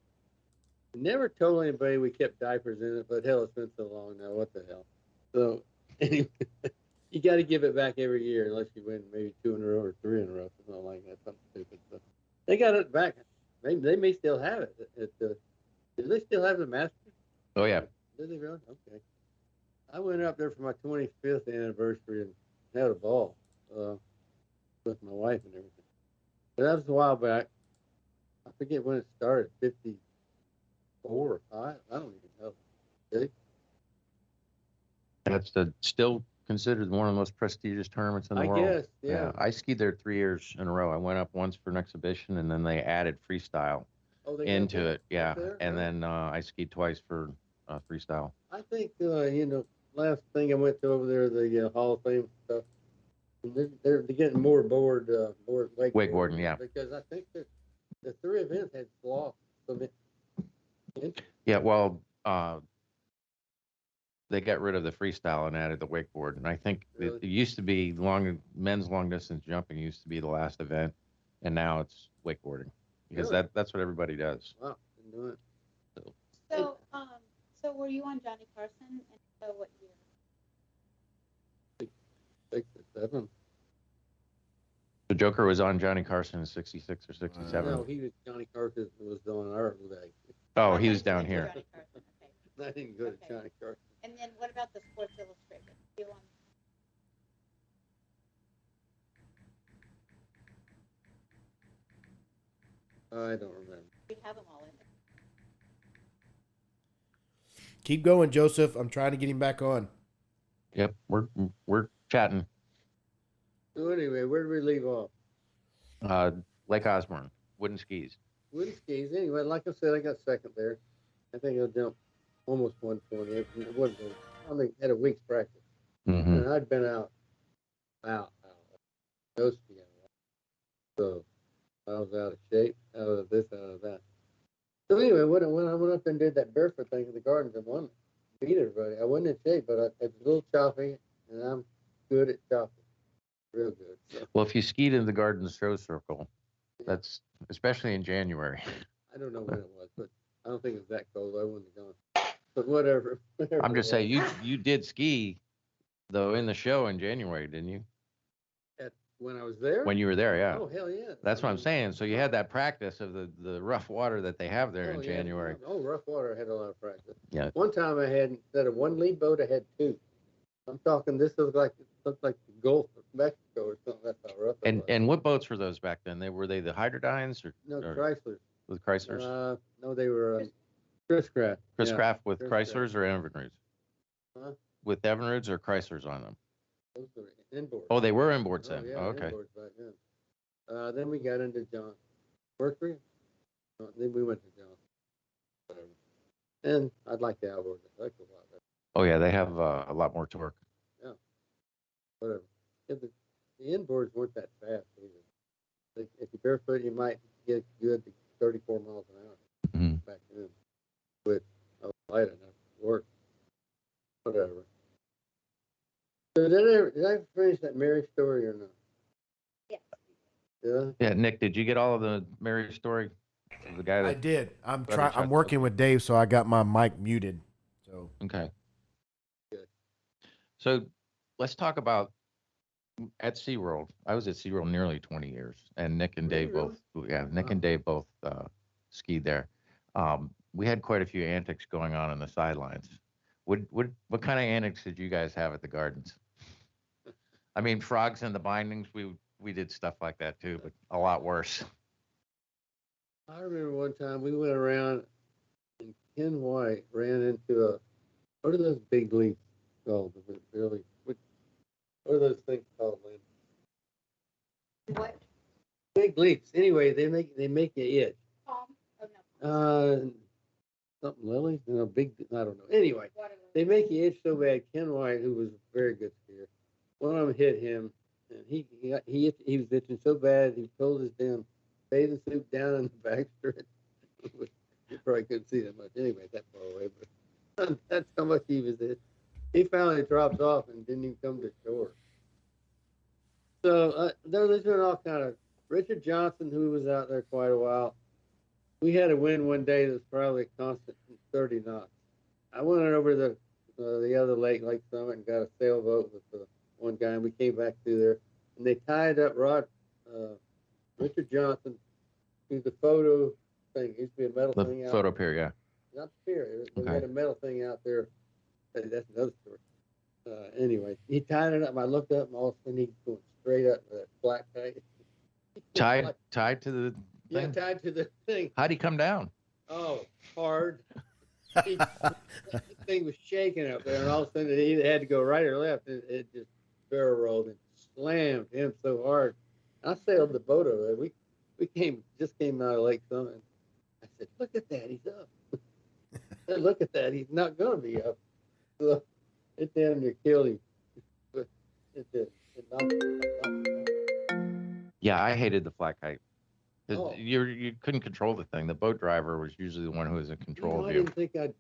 never told anybody we kept diapers in it. But hell, it's been so long now. What the hell? So anyway, you got to give it back every year unless you win maybe 2 in a row or 3 in a row, something like that. Something stupid. So they got it back. They may still have it. Do they still have the Masters? Oh yeah. Do they really? Okay. I went up there for my 25th anniversary and had a ball with my wife and everything. But that was a while back. I forget when it started, 54 or 5. I don't even know. Really? That's still considered one of the most prestigious tournaments in the world. I guess, yeah. I skied there 3 years in a row. I went up once for an exhibition, and then they added freestyle into it. Yeah, and then I skied twice for freestyle. I think last thing I went to over there, the Hall of Fame stuff. They're getting more board wakeboarding, yeah. Because I think that the 3 events had lost so many. Yeah, well, they got rid of the freestyle and added the wakeboard, and I think Really? it used to be men's long distance jumping used to be the last event, and now it's wakeboarding because Really? that's what everybody does. Wow, didn't know it. So were you on Johnny Carson, and so what year? 6 or 7. The Joker was on Johnny Carson in '66 or '67. No, Johnny Carson was on our leg. Oh, I he thought was you down went to here. Johnny Carson, okay. I didn't go to Okay. Johnny Carson. And then what about the Sports Illustrated? You on? I don't remember. We have them all in there. Keep going, Joseph. I'm trying to get him back on. Yep, we're chatting. So anyway, where did we leave off? Lake Osborne, wooden skis. Wooden skis. Anyway, like I said, I got second there. I think I jumped almost 120. It wasn't. I mean, had a week's practice, Mm-hmm. and I'd been out. No ski out. So I was out of shape, out of this, out of that. So anyway, when I went up and did that barefoot thing in the gardens, I won, beat everybody. I wasn't in shape, but it was a little choppy, and I'm good at chopping, real good. So. Well, if you skied in the Gardens Show Circle, that's especially in January. I don't know when it was, but I don't think it was that cold. I wouldn't have gone. But whatever I'm just saying, you did ski, though, in the show in January, didn't you? When I was there? When you were there, yeah. Oh, hell yeah. That's what I'm saying. So you had that practice of the rough water that they have there in yeah. January. Oh, rough water. I had a lot of practice. Yeah. One time I had, instead of one lead boat, I had 2. I'm talking, this looked like the Gulf of Mexico or something. That's how rough it was. And what boats were those back then? Were they the Hydrodynes or No, Chryslers. with Chryslers? No, they were Chris Craft. Chris Craft with Chris Chryslers or Evinrudes? Huh? With Evinrudes or Chryslers on them? Those were inboards. Oh, they were inboards then. Yeah, Oh, okay. inboards back then. Then we got into John Mercury. Then we went to John. Whatever. And I'd like the outboard. That's a lot better. Oh yeah, they have a lot more torque. Yeah. Whatever. The inboards weren't that fast either. If you're barefoot, you might get good to 34 miles an hour Mm-hmm. back then. But I was light enough to work. Whatever. So did I finish that Mary story or not? Yes. Yeah. Yeah, Nick, did you get all of the Mary story? The guy that I did. I'm Brother trying. Chuck- I'm working with Dave, so I got my mic muted. So Okay. Good. So let's talk about at SeaWorld. I was at SeaWorld nearly 20 years, and Nick and Dave Really? both, yeah, Nick and Dave both skied there. We had quite a few antics going on the sidelines. What kind of antics did you guys have at the Gardens? I mean, frogs in the bindings. We did stuff like that too, but a lot worse. I remember one time we went around and Ken White ran into what are those big leaves called? Really, what are those things called, Lynn? What? Big leaps. Anyway, they make you itch. Palm? Oh, no. something Lily, big, I don't know. Anyway, they make you itch so bad. Ken White, who was a very good skier, one of them hit him, and he was itching so bad he pulled his damn bathing suit down in the back straight. You probably couldn't see that much anyway, that far away, but that's how much he was itching. He finally dropped off and didn't even come to shore. So there's been all kind of Richard Johnson, who was out there quite a while. We had a wind one day that was probably a constant 30 knots. I went over to the other lake, Lake Summit, and got a sailboat with one guy, and we came back through there, and they tied up Richard Johnson to the photo thing. It used to be a metal thing out. The photo pier, yeah. Not the pier. We Okay. had a metal thing out there. That's another story. Anyway, he tied it up. I looked up, and all of a sudden he's going straight up with that black kite. Tied to the Yeah, thing? tied to the thing. How'd he come down? Oh, hard. The thing was shaking up there, and all of a sudden it either had to go right or left. It just barrel rolled and slammed him so hard. I sailed the boat over there. We just came out of Lake Summit. I said, "Look at that, he's up." I said, "Look at that, he's not going to be up." So it damn near killed him. But it did. It knocked him out. Yeah, I hated the flat kite. 'Cause Oh. You couldn't control the thing. The boat driver was usually the one who was in control I of you. didn't think I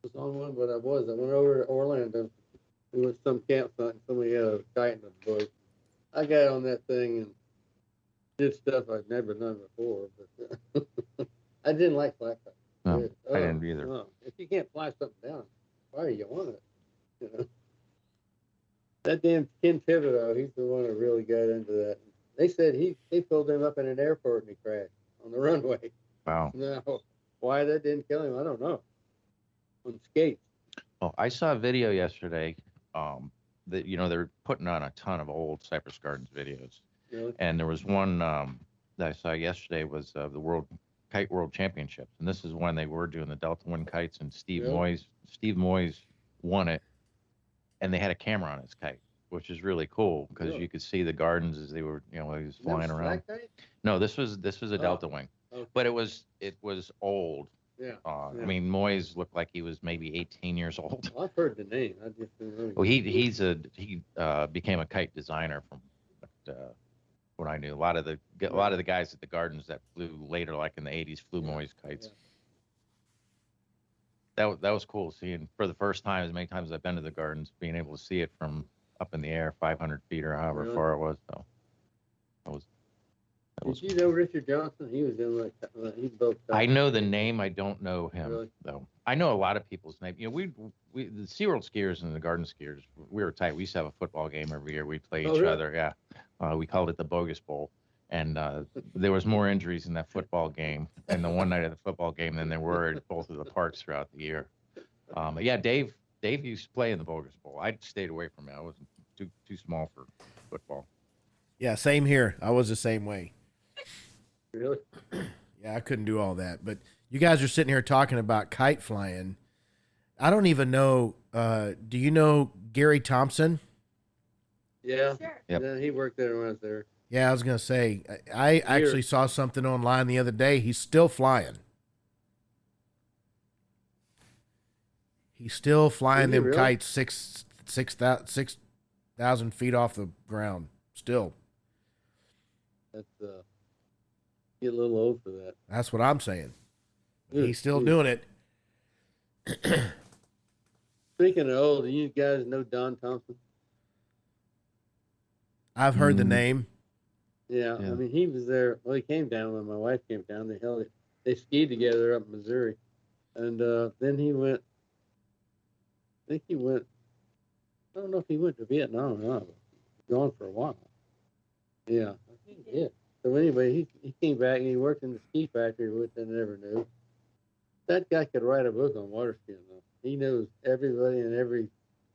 was on one, but I was. I went over to Orlando. We went to some campsite, and somebody had a kite in the boat. I got on that thing and did stuff I'd never done before, but I didn't like flat kite. No, I didn't either. No. If you can't fly something down, why are you on it? You know? That damn Ken Thibodeau, he's the one who really got into that. They said they pulled him up in an airport and he crashed on the runway. Wow. No, why that didn't kill him, I don't know. On skates. Well, I saw a video yesterday that, they're putting on a ton of old Cypress Gardens videos. Really? And there was one that I saw yesterday was the Kite World Championships. And this is when they were doing the Delta Wind kites, and Steve Moyes won it. And they had a camera on his kite, which is really cool because you could see the gardens as they were, he was flying around. No, this was a Delta Wing, okay. but it was old. Yeah. I mean, Moyes looked like he was maybe 18 years old. Well, I've heard the name. I just didn't know. Well, he became a kite designer from what I knew. A lot of the guys at the gardens that flew later, like in the 80s, flew Moyes kites. Yeah. That was cool seeing for the first time, as many times as I've been to the gardens, being able to see it from up in the air, 500 feet or however far it was. So Did you know Richard Johnson? He was in he both. I know the name. I don't know him Really? though. I know a lot of people's names. We the SeaWorld skiers and the garden skiers, we were tight. We used to have a football game every year. We'd play each really? other. Yeah, we called it the Bogus Bowl. And there was more injuries in that football game and the one night of the football game than there were at both of the parks throughout the year. But yeah, Dave used to play in the Bogus Bowl. I stayed away from it. I wasn't too small for football. Yeah, same here. I was the same way. Really? Yeah, I couldn't do all that. But you guys are sitting here talking about kite flying. I don't even know. Do you know Gary Thompson? Yeah. Sure. Yep. Yeah, he worked there when I was there. Yeah, I was going to say, I actually saw something online the other day. He's still flying. He's still flying them really? kites 6,000 feet off the ground. Still. That's get a little old for that. That's what I'm saying. Good, He's still good. doing it. Speaking of old, do you guys know Don Thompson? I've heard the name. Yeah, Yeah. I mean, he was there. Well, he came down when my wife came down. They skied together up in Missouri, and then he went. I think he went. I don't know if he went to Vietnam or not. Gone for a while. Yeah, I think he did. So anyway, he came back and he worked in the ski factory, which I never knew. That guy could write a book on water skiing, though. He knows everybody and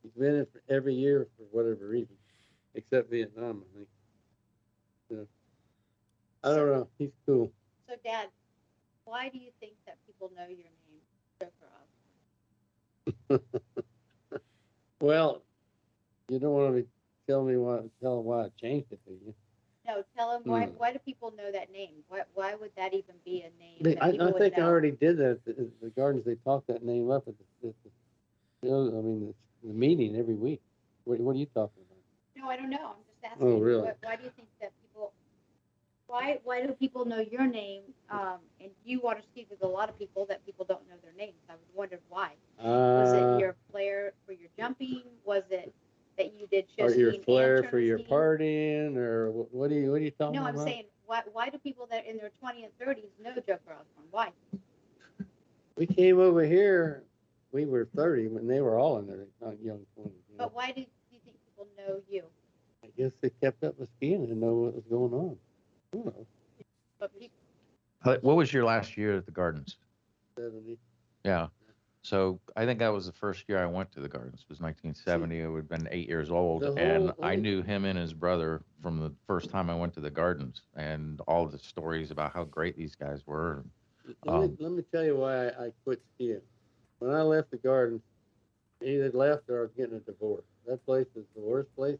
he's been in for every year for whatever reason, except Vietnam, I think. So, I don't know. He's cool. So, Dad, why do you think that people know your name, Joker Osborne? Well, you don't want to tell them why I changed it to you. No, tell them why do people know that name? Why would that even be a name that I people would think I know? already did that at the Gardens. They talked that name up at the the meeting every week. What are you talking about? No, I don't know. I'm just asking. Oh, really? Why do you think that people? Why do people know your name? And you water ski with a lot of people that people don't know their names. I was wondering why. Was it your flair for your jumping? Was it that you did show or your skiing flair and for your skiing? partying, or what are you talking No, about? I'm saying why do people that in their 20s and 30s know Joker Osborne? Why? We came over here. We were 30 when they were all in their young 20s. But why do you think people know you? I guess they kept up with skiing and know what was going on. Who knows? But people, What was your last year at the Gardens? 70. Yeah. So I think that was the first year I went to the Gardens. It was 1970. I would have been 8 years old, and I knew him and his brother from the first time I went to the Gardens, and all the stories about how great these guys were. Let me tell you why I quit skiing. When I left the Gardens, I either left or I was getting a divorce. That place is the worst place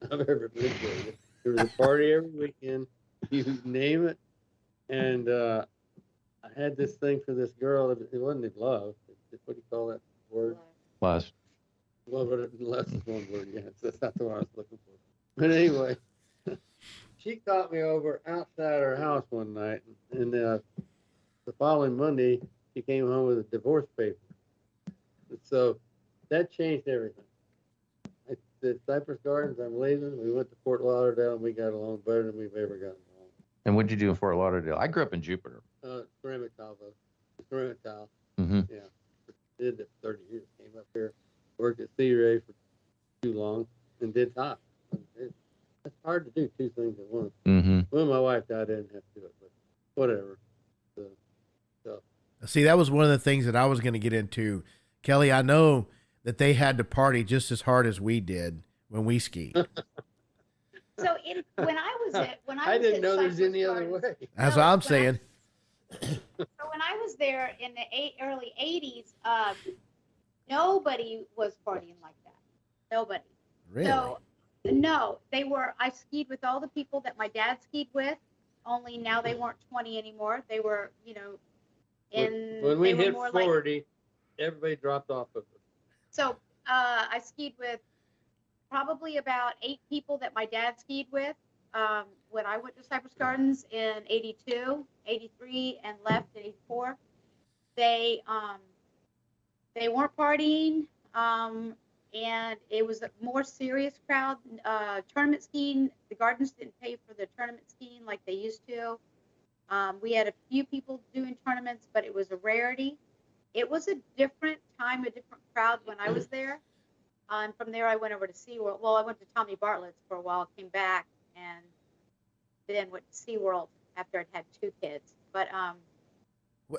I've ever been to. There was a party every weekend. You name it. And I had this thing for this girl. It wasn't in love. What do you call that word? Plus, Well, but less is one word. Yes, that's not the one I was looking for. But anyway, she caught me over outside her house one night, and the following Monday, she came home with a divorce paper. So that changed everything. I said, Cypress Gardens, I'm leaving. We went to Fort Lauderdale, and we got along better than we've ever gotten along. and what did you do in Fort Lauderdale? I grew up in Jupiter. Ceramic tile, though. Ceramic tile. Mm-hmm. Yeah. Did it for 30 years. Came up here, worked at Sea Ray for too long, and did tile. It's hard to do two things at once. Mm-hmm. Well, my wife died, I didn't have to do it, but whatever. So. See, that was one of the things that I was going to get into. Kelly, I know that they had to party just as hard as we did when we skied. so when I didn't know there's any other way. That's what I'm saying. So when I was there in the early 80s, nobody was partying like that. Nobody. Really? So, no, I skied with all the people that my dad skied with, only now they weren't 20 anymore. They were, When we hit 40, everybody dropped off of it. So I skied with probably about 8 people that my dad skied with when I went to Cypress Gardens in 82, 83, and left in 84. They weren't partying, and it was a more serious crowd. Tournament skiing, the Gardens didn't pay for the tournament skiing like they used to. We had a few people doing tournaments, but it was a rarity. It was a different time, a different crowd when I was there. And from there, I went over to SeaWorld. Well, I went to Tommy Bartlett's for a while, came back, and then went to SeaWorld after I'd had 2 kids. But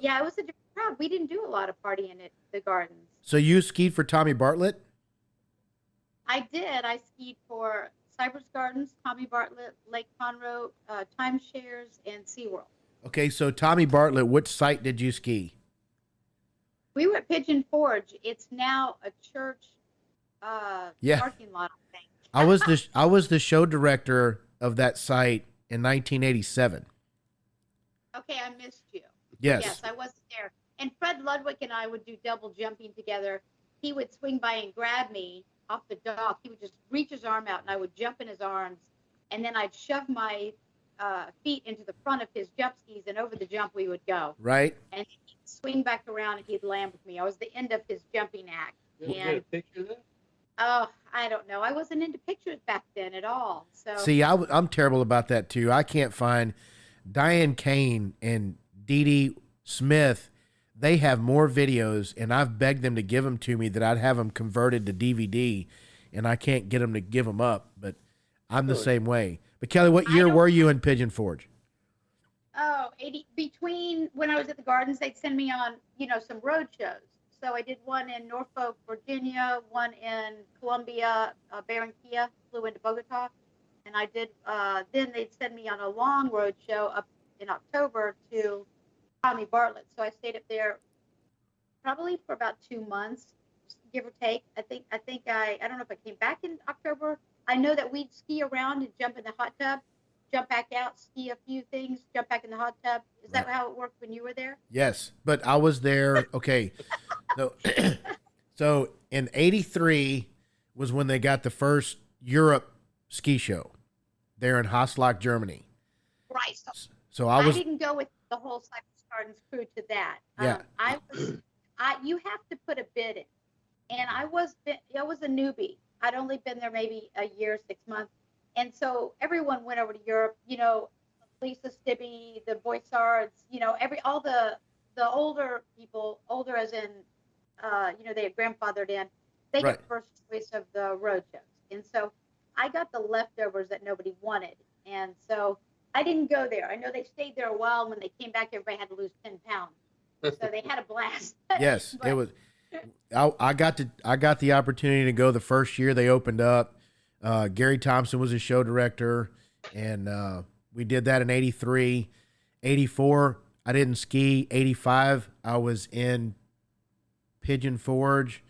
yeah, it was a different crowd. We didn't do a lot of partying at the Gardens. So you skied for Tommy Bartlett? I did. I skied for Cypress Gardens, Tommy Bartlett, Lake Conroe, Timeshares, and SeaWorld. Okay, so Tommy Bartlett, which site did you ski? We were at Pigeon Forge. It's now a church parking lot, I think. I was the show director of that site in 1987. Okay, I missed you. Yes. Yes, I wasn't there. And Fred Ludwig and I would do double jumping together. He would swing by and grab me off the dock. He would just reach his arm out, and I would jump in his arms, and then I'd shove my feet into the front of his jump skis, and over the jump we would go. Right. And he'd swing back around, and he'd land with me. I was the end of his jumping act. Did you get a picture of that? Oh, I don't know. I wasn't into pictures back then at all. So See, I'm terrible about that too. I can't find Diane Kane and Dee Dee Smith. They have more videos, and I've begged them to give them to me that I'd have them converted to DVD, and I can't get them to give them up. But I'm the same way. But Kelly, what year were you in Pigeon Forge? Oh, between when I was at the Gardens, they'd send me on, some road shows. So I did one in Norfolk, Virginia, one in Columbia, Barranquilla, flew into Bogota. And I did, then they'd send me on a long road show up in October to Tommy Bartlett. So I stayed up there probably for about 2 months, give or take. I don't know if I came back in October. I know that we'd ski around and jump in the hot tub. jump back out, ski a few things, jump back in the hot tub. Is that how it worked when you were there? Yes, but I was there. Okay, so so in '83 was when they got the first Europe ski show there in Haslach, Germany. Right. So I didn't go with the whole Cypress Gardens crew to that. Yeah. You have to put a bid in, and I was a newbie. I'd only been there maybe a year, 6 months, and so everyone went over to Europe. You know, Lisa Stibbe, the Boissards, you know, all the older people, older as in, you know, they had grandfathered in. They Right. got first choice of the road shows, and so I got the leftovers that nobody wanted, and so I didn't go there. I know they stayed there a while. And when they came back, everybody had to lose 10 pounds, so they had a blast. Yes, But- it was. I got the opportunity to go the first year they opened up. Gary Thompson was a show director, and we did that in '83. '84, I didn't ski. '85, I was in Pigeon Forge.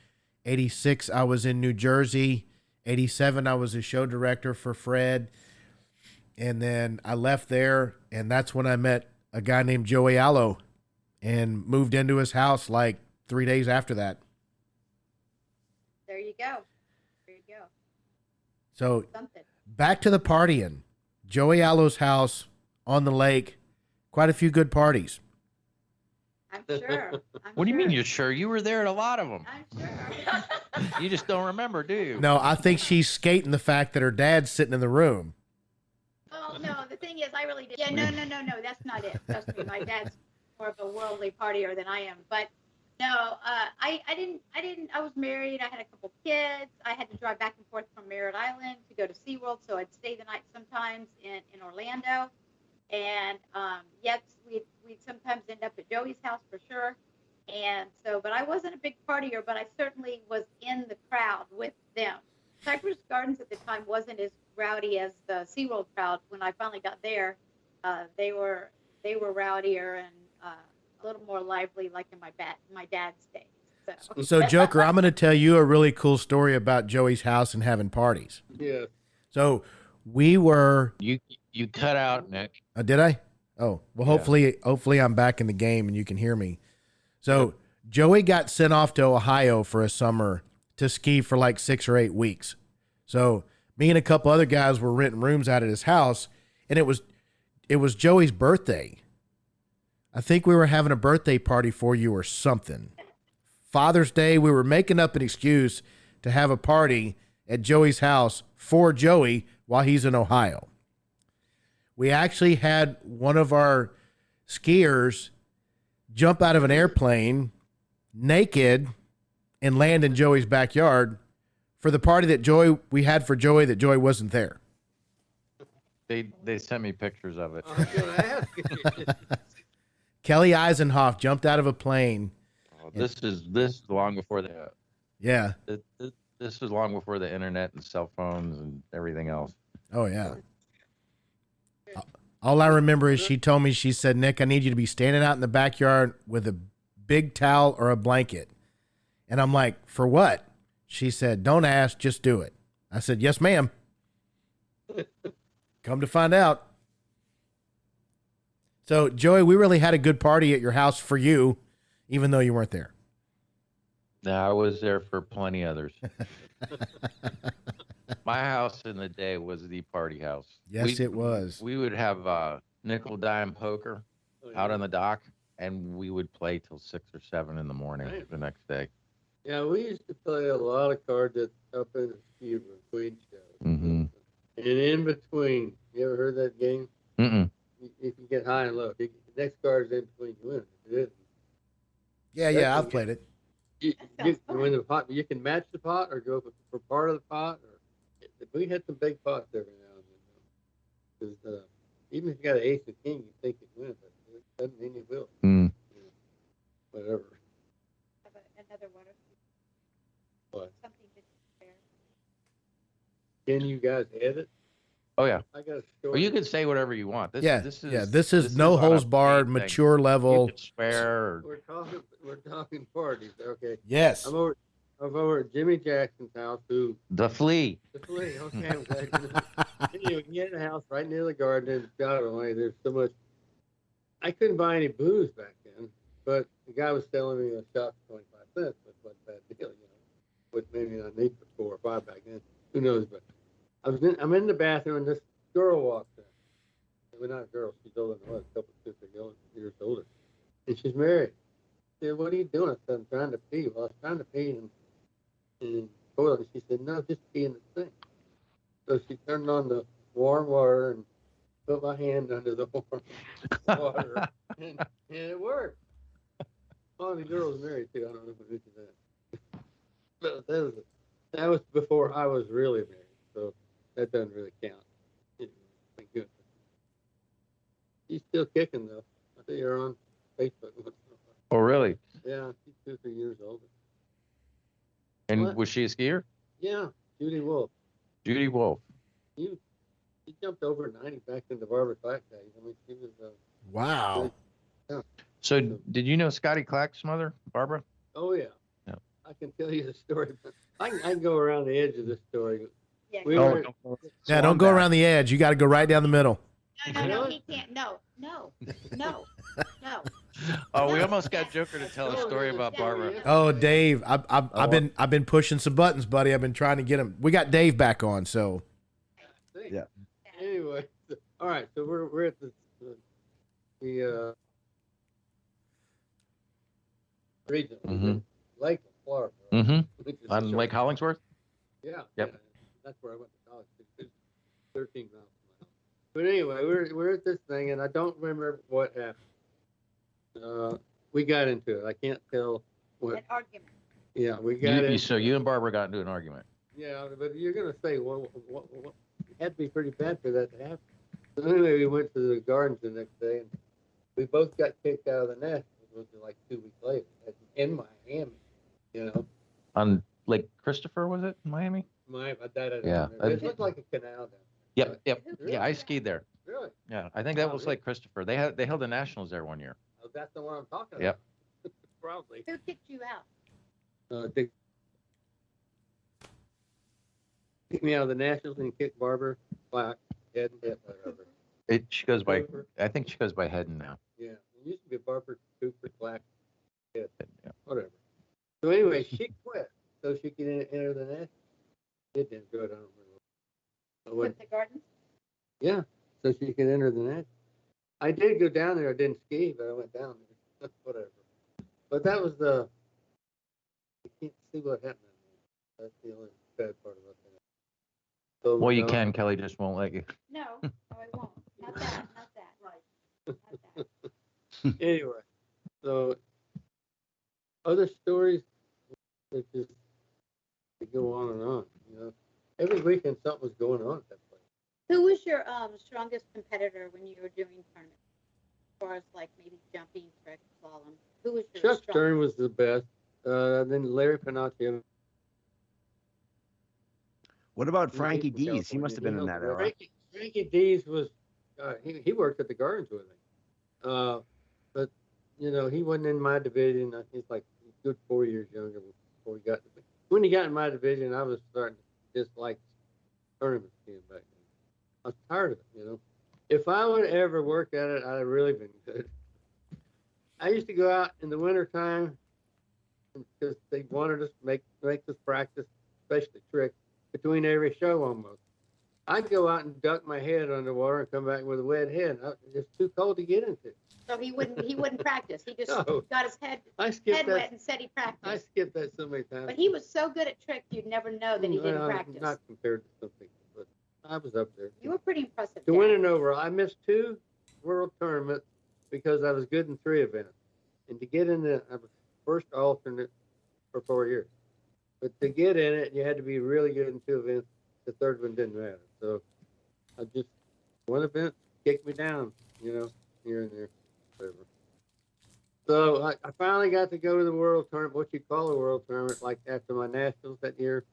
'86, I was in New Jersey. '87, I was a show director for Fred. And then I left there, and that's when I met a guy named Joey Allo and moved into his house like 3 days after that. There you go. There you go. So Something. back to the partying. Joey Allo's house on the lake, quite a few good parties. I'm sure. What do you mean you're sure? You were there at a lot of them. I'm sure. You just don't remember, do you? No, I think she's skating the fact that her dad's sitting in the room. Oh no, the thing is, I really did. Yeah, no, that's not it. Trust me, my dad's more of a worldly partier than I am. But no, I didn't. I was married. I had a couple kids. I had to drive back and forth from Merritt Island to go to SeaWorld, so I'd stay the night sometimes in Orlando. And yes, we'd sometimes end up at Joey's house for sure. And so, but I wasn't a big partier, but I certainly was in the crowd with them. Cypress Gardens at the time wasn't as rowdy as the SeaWorld crowd. When I finally got there, they were rowdier and a little more lively, like in my dad's days. So, Joker, I'm going to tell you a really cool story about Joey's house and having parties. Yeah. So we were. You cut out, Nick. Did I? Oh, well, hopefully I'm back in the game and you can hear me. So Joey got sent off to Ohio for a summer to ski for like 6 or 8 weeks. So me and a couple other guys were renting rooms out at his house, and it was Joey's birthday. I think we were having a birthday party for you or something. Father's Day, we were making up an excuse to have a party at Joey's house for Joey while he's in Ohio. We actually had one of our skiers jump out of an airplane naked and land in Joey's backyard for the party that we had for Joey that Joey wasn't there. They sent me pictures of it. I was gonna ask you. Kelly Eisenhoff jumped out of a plane. This is long before the Yeah. this was long before the internet and cell phones and everything else. Oh, yeah. All I remember is she told me, she said, Nick, I need you to be standing out in the backyard with a big towel or a blanket. And I'm like, for what? She said, don't ask, just do it. I said, yes, ma'am. Come to find out. So, Joey, we really had a good party at your house for you, even though you weren't there. No, I was there for plenty others. My house in the day was the party house. Yes, it was. We would have nickel dime poker out on the dock, and we would play till 6 or 7 in the morning the next day. Yeah, we used to play a lot of cards up in the ski room, Queen show. Mm-hmm. And in between, you ever heard that game? Mm-mm. You can get high and low. The next card is in between, you win. If it isn't, Yeah, I've played it. you sounds fun. win the pot. You can match the pot or go for part of the pot. Or we had some big pots every now and then. Because even if you got an ace and king, you think you win, but it doesn't mean you will. Mm. Whatever. Another one. What? Something to share. Can you guys edit? Oh yeah. I got a story. Well, you can say whatever you want. This is no on a holds barred, paid thing. mature level. You can swear. Or, We're talking parties. Okay. Yes. I'm over at Jimmy Jackson's house. The flea. the flea. Okay. I'm glad you know. Anyway, he had a house right near the garden, and God Almighty, there's so much. I couldn't buy any booze back then, but the guy was selling me a shot for 25 cents, which wasn't a bad deal, Which maybe I need for 4 or 5 back then. Who knows? But I'm in the bathroom, and this girl walks in. Well, not a girl, she's older than I was, a couple, 2 or 3 years older, and she's married. I said, "What are you doing?" I said, "I'm trying to pee." Well, I was trying to pee in the toilet, and she said, "No, just pee in the sink." So she turned on the warm water and put my hand under the warm water, and it worked. Oh, the girl was married too. I don't know if I mentioned that. But that was before I was really married, so that doesn't really count. Thank goodness. She's still kicking though. I see her on Facebook. Oh, really? Yeah, she's 2 or 3 years older. And What? was she a skier? Yeah, Judy Wolf. Judy Wolf. She jumped over 90 back in the Barbara Clack days. I mean, she was. Wow. Yeah. So did you know Scotty Clack's mother, Barbara? Oh yeah. Yeah. I can tell you the story. I can go around the edge of this story. Yeah. We Oh, were, Yeah, don't go around the edge. You got to go right down the middle. No, he can't. No. Oh, we No. almost got Joker to tell a story about Barbara. Oh, Dave, I've been pushing some buttons, buddy. I've been trying to get him. We got Dave back on, so Yeah. Anyway, all right. So we're at the region, Mhm. Lake, Florida. Mm-hmm. which is On short. Lake Hollingsworth? Yeah. Yep. Yeah, that's where I went to college. It's 13 miles from my house. But anyway, we're at this thing, and I don't remember what happened. We got into it. I can't tell what. An argument. Yeah, we got it. So you and Barbara got into an argument. Yeah, but you're gonna say, well, what it had to be pretty bad for that to happen. So anyway, we went to the gardens the next day, and we both got kicked out of the nest. It was like 2 weeks later in Miami. On Lake Christopher, was it in Miami? My dad. I don't Yeah. remember. It looked like a canal down. Yep. Really? Yeah, I skied there. Really? Yeah, I think that Wow, was really? Lake Christopher. They held the Nationals there one year. Oh, that's the one I'm talking Yep. about. Probably. Who kicked you out? They kicked me out of the Nationals and kicked Barbara Black, Ed, whatever. She goes by. Cooper. I think she goes by Hedden now. Yeah, it used to be Barbara Cooper Black, Ed, Yeah. whatever. So anyway, she quit so she could enter the Nationals. It didn't do it. I don't remember. I went, With the gardens? yeah, so she could enter the Nationals. I did go down there. I didn't ski, but I went down there. Whatever. But that was the. You can't see what happened. That's the only bad part about that. So, Well, you can. Kelly just won't let you. No, I won't. Not that. Right. Not that. Anyway, so other stories that just they go on and on. Every weekend something was going on at that place. Who was your strongest competitor when you were doing tournaments? As far as like maybe jumping, trick, slalom. Who was your Chuck strongest? Stern was the best. Then Larry Pinocchio. What about Frankie Dees? He must have been in that era. Frankie Dees was he worked at the Gardens with me, but he wasn't in my division. I think he's like a good 4 years younger before he got to me. When he got in my division, I was starting to dislike tournament skiing back then. I was tired of it. If I would ever work at it, I'd have really been good. I used to go out in the wintertime because they wanted us to make us practice, especially tricks, between every show almost. I'd go out and duck my head underwater and come back with a wet head. It's too cold to get into. So he wouldn't practice. He just No. got his head I skipped wet that. and said he practiced. I skipped that so many times. But he was so good at tricks, you'd never know that he didn't Well, practice. Not compared to some people, but I was up there. You were pretty impressive. To Dad. win an overall, I missed 2 world tournaments because I was good in 3 events. And to get in I was first alternate for 4 years. But to get in it, you had to be really good in 2 events. The third one didn't matter. So I just, one event kicked me down, here and there, whatever. So I finally got to go to the world tournament, what you call a world tournament, like after my nationals next year.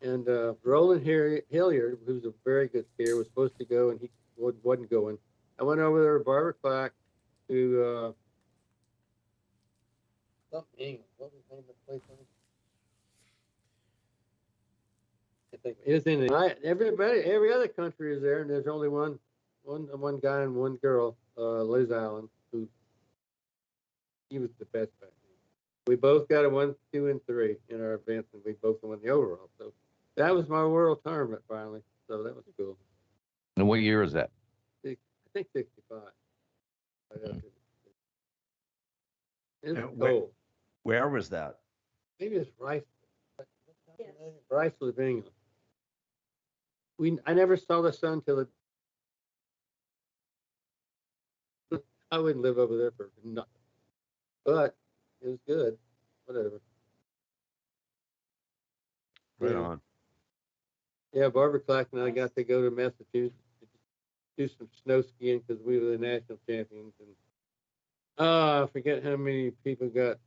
And Roland Hilliard, who's a very good skier, was supposed to go, and he wasn't going. I went over there to Barbara Clack to something England. What was the name of the place? think it was in every other country is there, and there's only one guy and one girl, Liz Allen, who he was the best back then. We both got a 1, 2, and 3 in our events, and we both won the overall. So that was my world tournament finally. So that was cool. And what year was that? I think 65. It was Where- cold. Where was that? Maybe it's Rice. Yes. Rice was England. I never saw the sun till it. I wouldn't live over there for nothing. But it was good. Whatever. Right Yeah. on. Yeah, Barbara Clack and I got to go to Massachusetts to do some snow skiing because we were the national champions. And I forget how many people got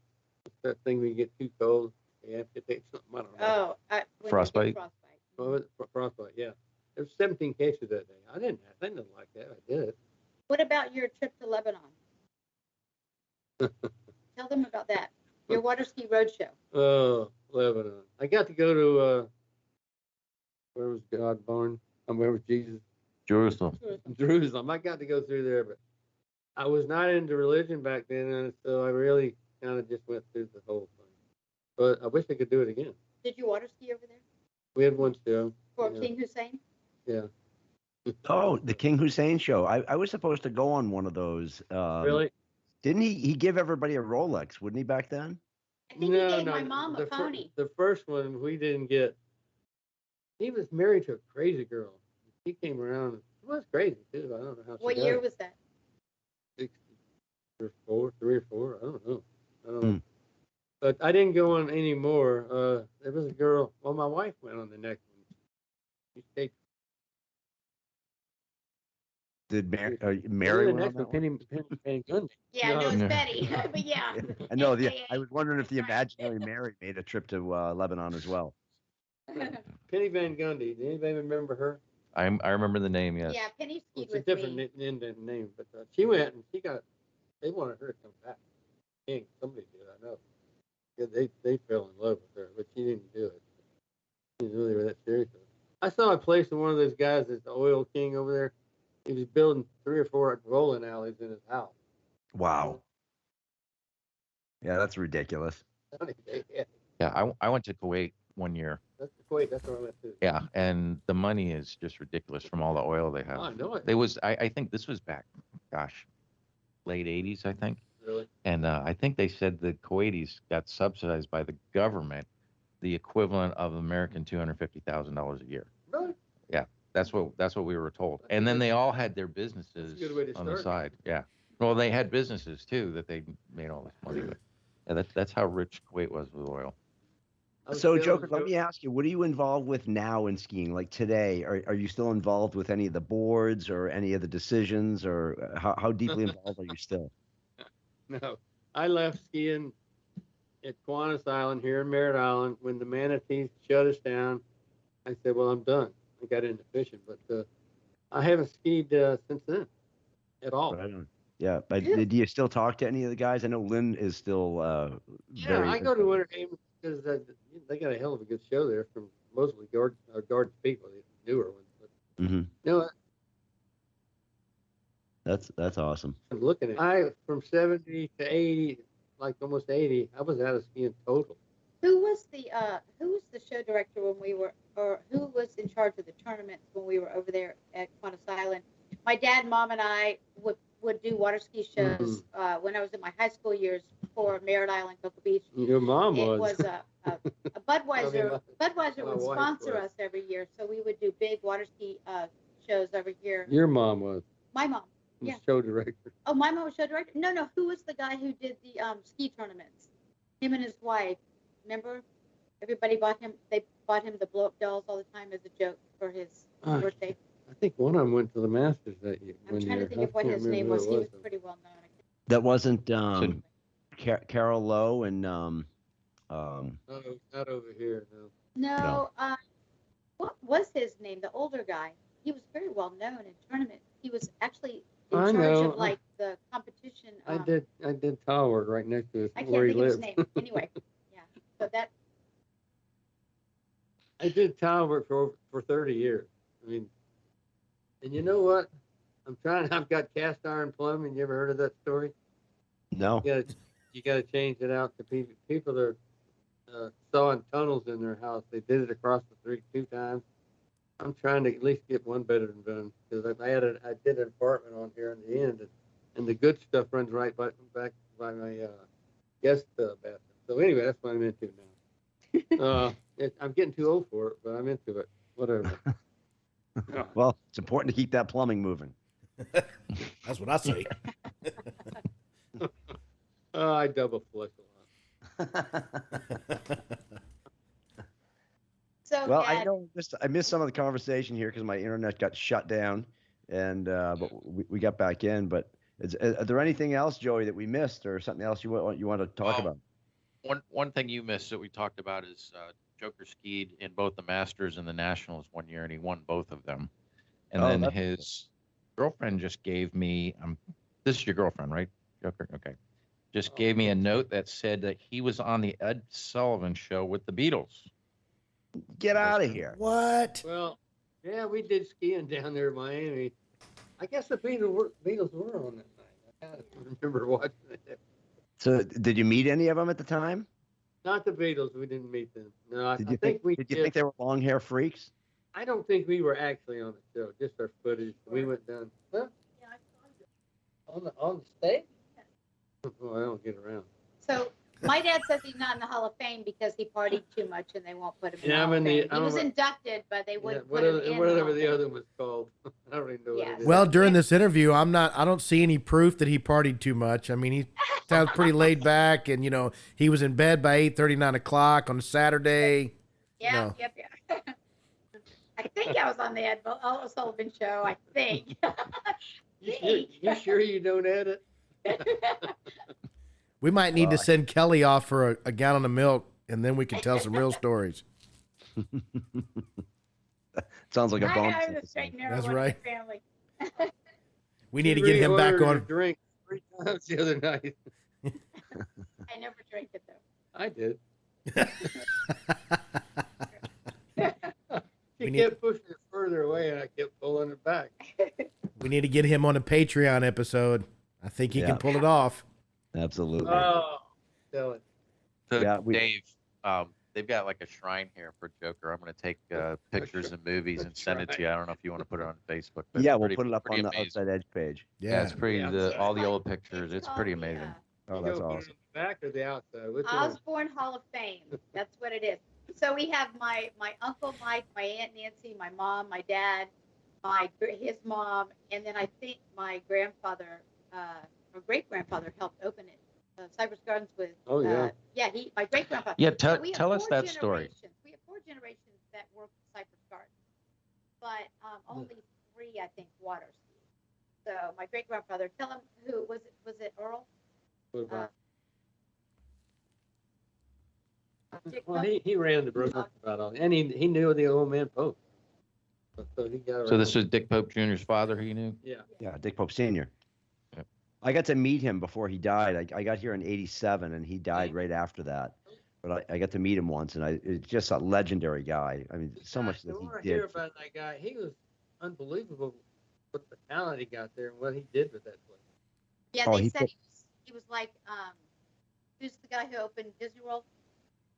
that thing when you get too cold. They amputate something. I don't know. Oh, when Frostbite? you get frostbite. What was it? Frostbite, yeah. There was 17 cases that day. I didn't like that. I did it. What about your trip to Lebanon? Tell them about that. Your water ski roadshow. Oh, Lebanon. I got to go to, where was God born? Where was Jesus? Jerusalem. Jerusalem. I got to go through there, but I was not into religion back then, and so I really kind of just went through the whole thing. But I wish I could do it again. Did you water ski over there? We had one show. For Yeah. King Hussein? Yeah. Oh, the King Hussein show. I was supposed to go on one of those. Really? Didn't he give everybody a Rolex, wouldn't he, back then? I think he gave my mom a pony. The first one we didn't get. He was married to a crazy girl. She came around. It was crazy too. I don't know how. What year was that? 3 or 4. I don't know. Hmm. But I didn't go on any more. There was a girl. Well, my wife went on the next one. She stayed. Did Mary The went next on that one, one? Penny Gundy. Yeah, No. no, it's No. Betty. But yeah. I know. AKA I was wondering if the Frank. imaginary Mary made a trip to Lebanon as well. Penny Van Gundy. Did anybody remember her? I remember the name, yes. Yeah, Penny skied It's a with different me. name, but she went and they wanted her to come back. King, somebody did, I know. Yeah, they fell in love with her, but she didn't do it. She didn't really that serious. I saw a place in one of those guys that's the oil king over there. He was building 3 or 4 bowling alleys in his house. Wow. Yeah, that's ridiculous. Yeah, Yeah, I went to Kuwait one year. that's Kuwait. That's where I went to. Yeah, and the money is just ridiculous from all the oil they have. Oh, I know it. There was, I think this was back, gosh, late 80s, I think. Really? And I think they said the Kuwaitis got subsidized by the government, the equivalent of American $250,000 a year. Really? That's what we were told. And then they all had their businesses That's a good way to on the start. side. Yeah. Well, they had businesses too that they made all this money with. Yeah, that's how rich Kuwait was with oil. So, Joker, let me ask you, what are you involved with now in skiing? Like today, are you still involved with any of the boards or any of the decisions, or how deeply involved are you still? No, I left skiing at Kiwanis Island here in Merritt Island when the manatees shut us down. I said, well, I'm done. I got into fishing, but I haven't skied since then at all. Right on. Yeah, but do you still talk to any of the guys? I know Lynn is still Yeah, I go to Winter Haven because they got a hell of a good show there from mostly Gordon people, the newer ones. But Mm-hmm. no, That's awesome. I'm looking at from 70 to 80, like almost 80. I was out of skiing total. Who was the show director when we were, or who was in charge of the tournaments when we were over there at Kiwanis Island? My dad, mom, and I would do water ski shows when I was in my high school years for Merritt Island, Cocoa Beach. Your mom It was. was a Budweiser. Budweiser my would wife sponsor was. us every year, so we would do big water ski shows every year. Your mom was. My mom. The Yeah. show director. Oh, my mom was show director. No. Who was the guy who did the ski tournaments? Him and his wife. Remember? Everybody bought him. They bought him the blow up dolls all the time as a joke for his birthday. I think one of them went to the Masters that year. I'm trying to think of what his name was. He was pretty well known. That wasn't Carol Lowe and No, not over here. No. No. What was his name? The older guy. He was very well known in tournaments. He was actually in I charge know. of like the competition. I did tile work right next to I where can't he think of his lived. name. Anyway, yeah. So that. I did town work for 30 years. I mean, and you know what? I've got cast iron plumbing. You ever heard of that story? No. You gotta change it out to people. People are sawing tunnels in their house. They did it across the street 2 times. I'm trying to at least get one bedroom done because I did an apartment on here in the end, and the good stuff runs right back by my guest bathroom. So anyway, that's what I'm into now. I'm getting too old for it, but I'm into it. Whatever. Well, it's important to keep that plumbing moving. That's what I say. I double flush a lot. So, Well, Dad, I missed some of the conversation here because my internet got shut down, and but we got back in. But are there anything else, Joey, that we missed, or something else you want to talk about? One thing you missed that we talked about is Joker skied in both the Masters and the Nationals one year, and he won both of them. And then his girlfriend just gave me this is your girlfriend, right, Joker? Okay. Just gave me a note that said that he was on the Ed Sullivan Show with the Beatles. Get out of here! What? Well, yeah, we did skiing down there in Miami. I guess the Beatles were on that night. I remember watching it. So, did you meet any of them at the time? Not the Beatles. We didn't meet them. No, Did you think they were long hair freaks? I don't think we were actually on the show. Just our footage. We went down. Huh? yeah, I saw you. On the stage? Oh, I don't get around. So my dad says he's not in the Hall of Fame because he partied too much and they won't put him in the Yeah, Hall I'm of in the- Fame. He I'm was a- inducted, but they Yeah, wouldn't put him in whatever the Hall of other Fame. was called. I don't even know what it is. Well, during this interview, I don't see any proof that he partied too much. I mean, he sounds pretty laid back, and he was in bed by 8:30, 9 o'clock on a Saturday. Yeah, yep. I think I was on the Ed Sullivan Show. I think. You sure you don't edit? We might need to send Kelly off for a gallon of milk, and then we can tell some real stories. Sounds like a bonus. I'm the straight and narrow That's one in right. the family. We need to get him back Ordered a on. drink 3 times the other night. I never drank it though. I did. We She need- kept pushing it further away, and I kept pulling it back. We need to get him on a Patreon episode. I think he Yeah. can pull it off. Absolutely. Oh, tell it. So Yeah, Dave, they've got like a shrine here for Joker. I'm going to take pictures and movies and send it to you. I don't know if you want to put it on Facebook. But Yeah, it's we'll pretty- put it up pretty on the amazing. Outside Edge page. Yeah, it's pretty. Yeah. All the old pictures. It's pretty called the, amazing. Oh, You that's go put it awesome. in the back or the outside? Which one? Osborne Hall of Fame. That's what it is. So we have my uncle Mike, my aunt Nancy, my mom, my dad, his mom, and then I think my grandfather, or great grandfather, helped open it. Cypress Gardens with. Oh, yeah. My great grandfather. Yeah, So we have tell us 4 that story. generations. We have 4 generations that worked at Cypress Gardens, but only 3, I think, water ski. So my great grandfather, tell him who was it? Was it Earl? What about- Dick Well, Pope? he ran the brook about all, and he knew the old man Pope. So he got So this around. was Dick Pope Jr.'s father. He knew. Yeah. Yeah, Dick Pope Sr. Yep. I got to meet him before he died. I got here in '87, and he died right after that. But I got to meet him once, and it's just a legendary guy. I mean, so much that The more I he hear did. about that guy, he was unbelievable with the talent he got there and what he did with that place. Yeah, Oh, they he said put- he was like, who's the guy who opened Disney World?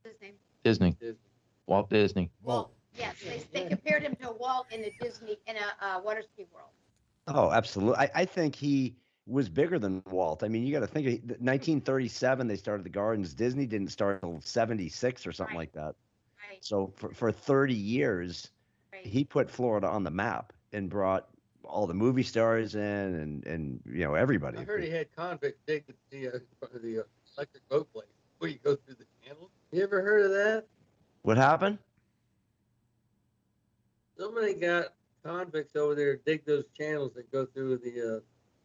What's his name? Disney. Disney. Walt Disney. Walt. Yes, they compared him to Walt in a water ski world. Oh, absolutely. I think he was bigger than Walt. I mean, you got to think of 1937, they started the Gardens. Disney didn't start until 76 or something Right. like that. Right. So for 30 years, Right. he put Florida on the map and brought all the movie stars in and everybody. I heard he had convicts dig the electric boat place where you go through the channel. You ever heard of that? What happened? Somebody got convicts over there to dig those channels that go through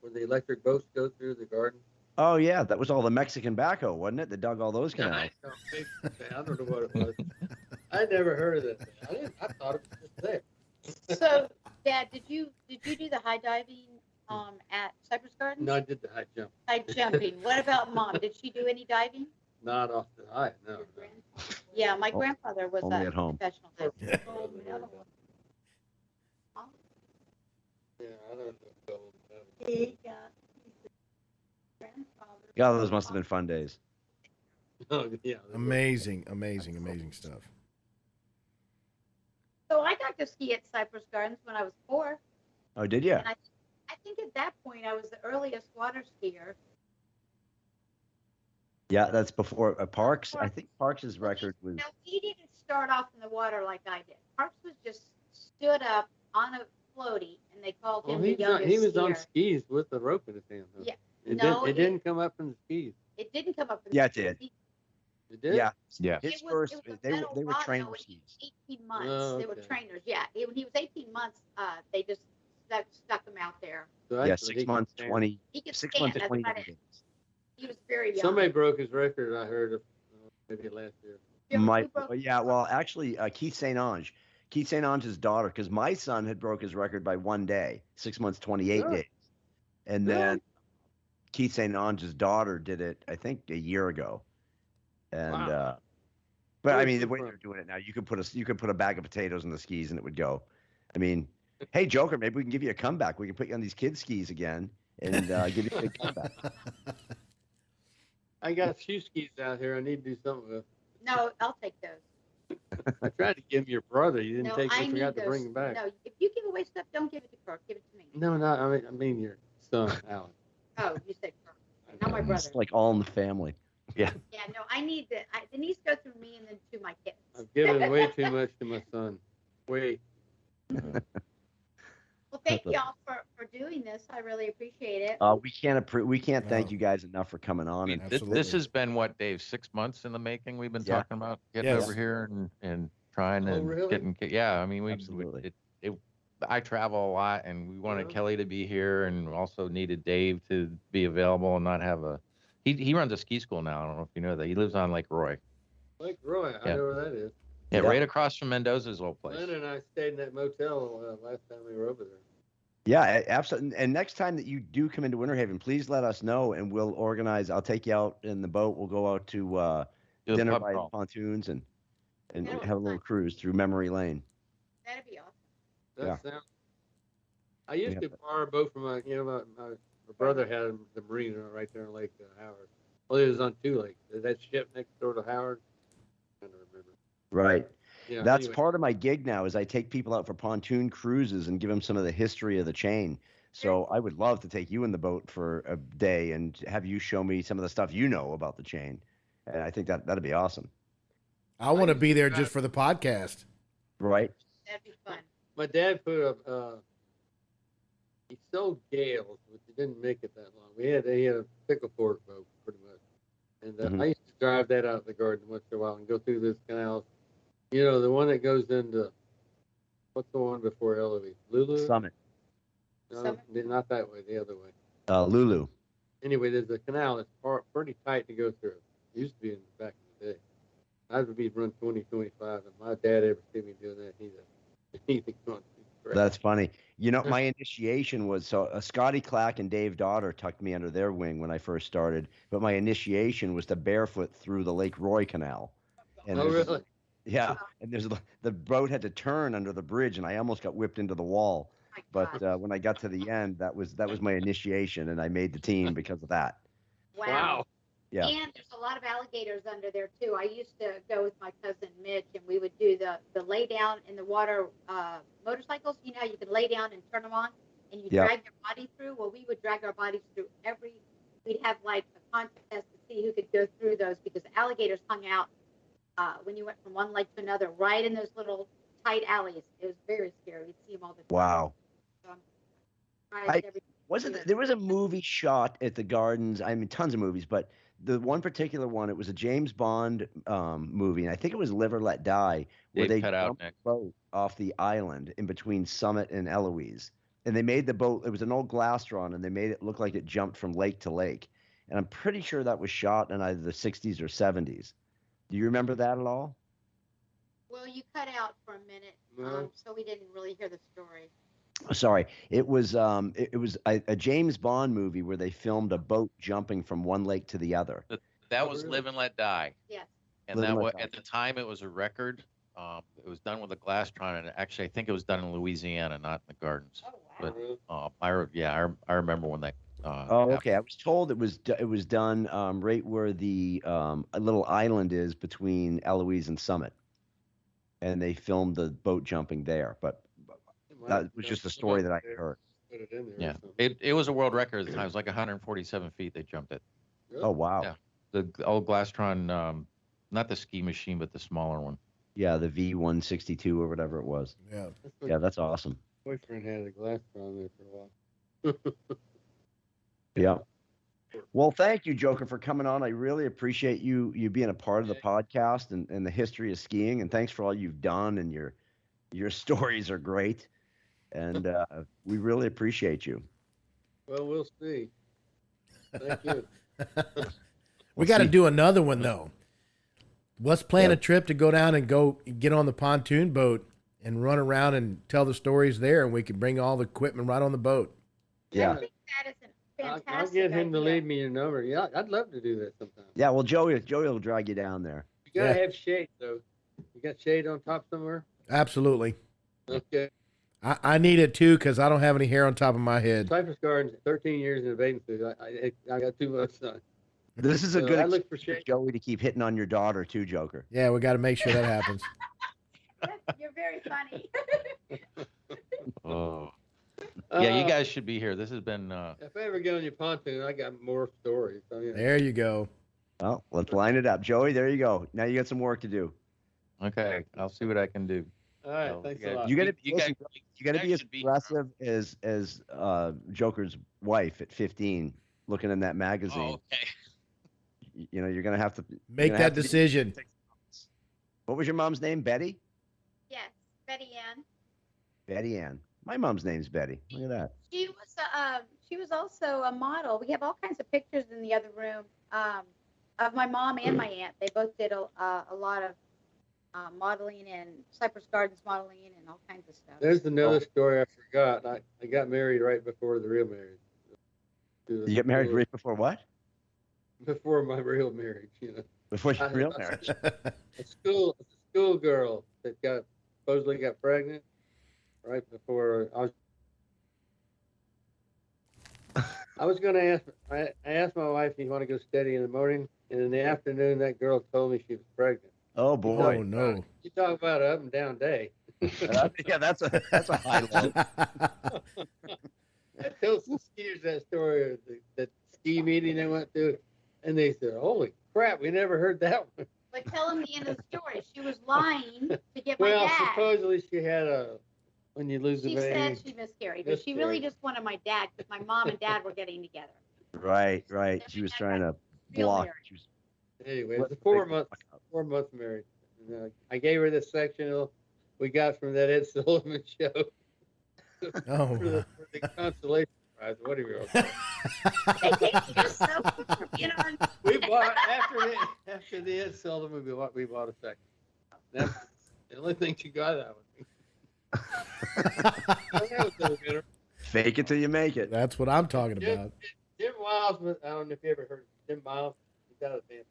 where the electric boats go through the garden. Oh, yeah. That was all the Mexican backhoe, wasn't it? That dug all those canals. I don't know what it was. I never heard of that thing. I thought it was just there. So, Dad, did you do the high diving at Cypress Gardens? No, I did the high jump. High jumping. What about Mom? Did she do any diving? Not off the high, no. Yeah, my grandfather was only a at home. professional. Yeah, I don't know. Gold. He got his grandfather. God, those must have been fun days. Oh, yeah. Amazing, amazing, amazing stuff. So I got to ski at Cypress Gardens when I was 4, Oh, did you? and I think at that point I was the earliest water skier. Yeah, that's before Parks. I think Parks's record was. No, he didn't start off in the water like I did. Parks was just stood up on a floaty, and they called him the youngest he was skier. on skis with the rope in his hand. Huh? Yeah. It didn't come up from the skis. It didn't come up. Yeah, it did. It did? Yeah. Yeah. His It was first, a they metal were rod, trainer though, skis. 18 months. Oh, They were okay. trainers. Yeah. When he was 18 months, they just stuck him out there. So Yeah, actually, 6 months, 20. He could 6 stand. months to That's 20 about it. days. He was very young. Somebody broke his record, I heard, maybe last year. Who broke his Yeah, record? well, actually, Keith St. Ange. Keith St. Ange's daughter, because my son had broke his record by 1 day, 6 months, 28 Really? days. And then Keith St. Ange's daughter did it, I think, a year ago. And Wow. but I Where's mean, he the way from? they're doing it now, you could put a bag of potatoes in the skis and it would go. I mean, hey Joker, maybe we can give you a comeback. We can put you on these kids skis again and give you a big comeback. I got a few skis out here I need to do something with. No, I'll take those. I tried to give them your brother. You didn't No, take I them. need Forgot to those. bring them back. No, if you give away stuff, don't give it to Kirk. Give it to me. No, I mean your son, Alan. Oh, you said Kirk. Not my brother. It's like all in the family. Yeah, no, I need the. It needs to go through me and then to my kids. I've given way too much to my son. Way. Well, thank y'all for doing this. I really appreciate it. We can't thank No. you guys enough for coming on. And Absolutely. This has been what, Dave, 6 months in the making. We've been Yeah. talking about getting Yes. over here and trying Oh, and really? getting. Yeah, I mean, Absolutely. I travel a lot, and we wanted Yeah. Kelly to be here, and also needed Dave to be available and not have a. He runs a ski school now. I don't know if you know that. He lives on Lake Roy. Lake Roy, I Yeah. know where that is. Yeah, Yeah. right across from Mendoza's old place. Glenn and I stayed in that motel last time we were over there. yeah, absolutely. And next time that you do come into Winter Haven, please let us know and we'll organize. I'll take you out in the boat. We'll go out to Do a dinner pub by crawl. pontoons and That'll be have a little fun. cruise through memory lane. That'd be awesome. That sounds. I used to borrow a boat from my brother had the marina right there in Lake Howard. Well, it was on 2 lakes. That ship next door to Howard. I don't remember. Right. Yeah. That's anyway. part of my gig now is I take people out for pontoon cruises and give them some of the history of the chain. So I would love to take you in the boat for a day and have you show me some of the stuff you know about the chain. And I think that'd be awesome. I want to be there just for the podcast. Right? That'd be fun. My dad put he sold Gales, but he didn't make it that long. He had a pickle fork boat, pretty much. And Mhm. I used to drive that out in the garden once in a while and go through this canal. You know, the one that goes into, what's the one before Eloise? Lulu? Summit. No, Summit? not that way, the other way. Lulu. Anyway, there's a canal that's pretty tight to go through. It used to be back in the day. I would be run 20, 25, and my dad ever see me doing that, he'd be going crazy. That's funny. You know, my initiation was Scotty Clack and Dave Daughter tucked me under their wing when I first started, but my initiation was to barefoot through the Lake Roy Canal. And Oh, there's- really? Yeah, and the boat had to turn under the bridge, and I almost got whipped into the wall. My But God. when I got to the end, that was my initiation, and I made the team because of that. Wow. Yeah. And there's a lot of alligators under there too. I used to go with my cousin Mitch, and we would do the lay down in the water motorcycles. You know how you can lay down and turn them on, and you Yeah. drag your body through. Well, we would drag our bodies through we'd have like a contest to see who could go through those because the alligators hung out when you went from one lake to another, right in those little tight alleys. It was very scary. You'd see them all the time. Wow. So I'm There was a movie shot at the Gardens? I mean, tons of movies, but the one particular one, it was a James Bond movie, and I think it was Live or Let Die, where Dave they cut out jumped the next. boat off the island in between Summit and Eloise. And they made the boat, it was an old Glastron, and they made it look like it jumped from lake to lake. And I'm pretty sure that was shot in either the 60s or 70s. Do you remember that at all? Well, you cut out for a minute, No. so we didn't really hear the story. Sorry, it was a James Bond movie where they filmed a boat jumping from one lake to the other. That was really? Live and Let Die. Yes. And Living that like was that. at the time it was a record. It was done with a Glastron, and actually I think it was done in Louisiana, not in the gardens. Oh, wow. But I remember when that. Oh, happened. okay. I was told it was done right where the a little island is between Eloise and Summit, and they filmed the boat jumping there. But that was just a story that I heard. Put it in there. Yeah, Or something. it was a world record at the time. It was like 147 feet they jumped it. Really? Oh wow. Yeah. The old Glastron, not the ski machine, but the smaller one. Yeah, the V162 or whatever it was. Yeah. That's what Yeah, that's awesome. my boyfriend had a glass on there for a while. Yeah. Well, thank you, Joker, for coming on. I really appreciate you being a part of the podcast and the history of skiing. And thanks for all you've done. And your stories are great. And we really appreciate you. Well, we'll see. Thank you. We got to see. do another one though. Let's plan Yeah. a trip to go down and go get on the pontoon boat and run around and tell the stories there, and we can bring all the equipment right on the boat. I Yeah. think that is a fantastic I'll get him to idea. leave me your number. Yeah, I'd love to do that sometime. Yeah. Well, Joey will drag you down there. You gotta Yeah. have shade though. You got shade on top somewhere? Absolutely. Okay. I need it too because I don't have any hair on top of my head. Cypress Gardens, 13 years in a bathing suit. I got too much sun. This is a So good I look excuse for for shade. Joey to keep hitting on your daughter too, Joker. Yeah, we got to make sure that happens. You're very funny. Oh. Yeah, you guys should be here. This has been. If I ever get on your pontoon, I got more stories. So, yeah. There you go. Well, let's line it up, Joey. There you go. Now you got some work to do. Okay, I'll see what I can do. All right, Well, thanks you a guys- lot. You gotta You listen, guys- you gotta be guys as should be- aggressive as Joker's wife at 15, looking in that magazine. Oh, okay. You know, you're gonna have to Make gonna that have to be- decision. What was your mom's name? Betty? Yes, Betty Ann. Betty Ann. My mom's name's Betty. Look at that. She was also a model. We have all kinds of pictures in the other room of my mom and my aunt. They both did a lot of modeling and Cypress Gardens modeling and all kinds of stuff. There's another story I forgot. I got married right before the real marriage. You get married right before what? Before my real marriage, you know. Before your I- real I- marriage. A school girl that supposedly got pregnant right before I was going to ask. I asked my wife if you want to go steady in the morning, and in the afternoon, that girl told me she was pregnant. Oh Oh boy. no. You talk about an up and down day. Yeah, that's a high low. I told some skiers that story of that ski meeting they went to, and they said, "Holy crap, we never heard that one." But tell them the end of the story. She was lying to get my Well, dad. supposedly she had when you lose She the baby. said she miscarried, but she really Miscarried. just wanted my dad because my mom and dad were getting together. Right. She was trying to Real block. marriage. She was Anyway, it's a 4 month marriage. And, I gave her this section we got from that Ed Sullivan show Oh, for the consolation prize, whatever. You're so, you know, We bought after the Ed Sullivan, we bought a section. That's the only thing she got out of me. That was no good. fake it till you make it. that's what I'm talking Jim, about. Jim Miles, I don't know if you ever heard of Jim Miles. He's got a band.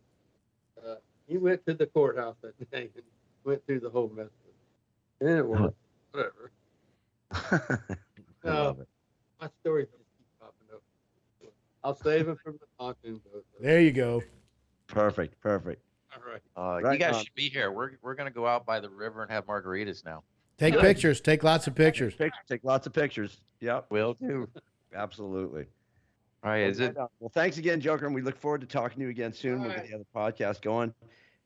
He went to the courthouse that day and went through the whole mess. And then it worked. Whatever. I love it. My stories just keep popping up. I'll save them from the pontoon boat. There you go. Perfect. All right. Right You guys on. should be here. We're gonna go out by the river and have margaritas now. Take Good. pictures. Take lots of pictures. Take lots of pictures. Yep. Will do. Absolutely. All right. Is it? Well, thanks again, Joker, and we look forward to talking to you again soon. We'll get the other podcast going.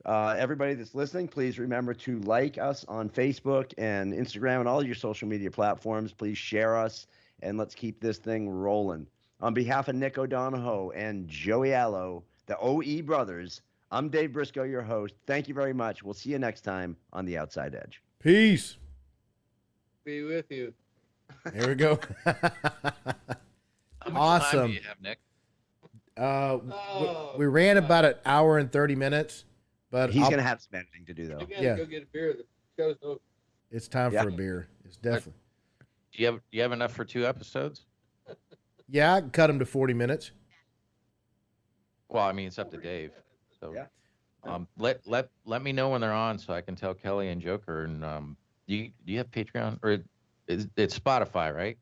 Everybody that's listening, please remember to like us on Facebook and Instagram and all your social media platforms. Please share us, and let's keep this thing rolling. On behalf of Nick O'Donohoe and Joey Allo, the OE brothers, I'm Dave Briscoe, your host. Thank you very much. We'll see you next time on The Outside Edge. Peace. Be with you. There we go. How much time Awesome. do you have, Nick? We ran about an hour and 30 minutes, but He's I'll- going to have some editing to do, though. You gotta Yeah. go get a beer. The show's over. it's time Yeah. for a beer. It's definitely. Do you have enough for 2 episodes? Yeah, I can cut them to 40 minutes. Well, I mean, it's up to Dave. So Yeah. Let me know when they're on so I can tell Kelly and Joker. And do you have Patreon or it's Spotify, right?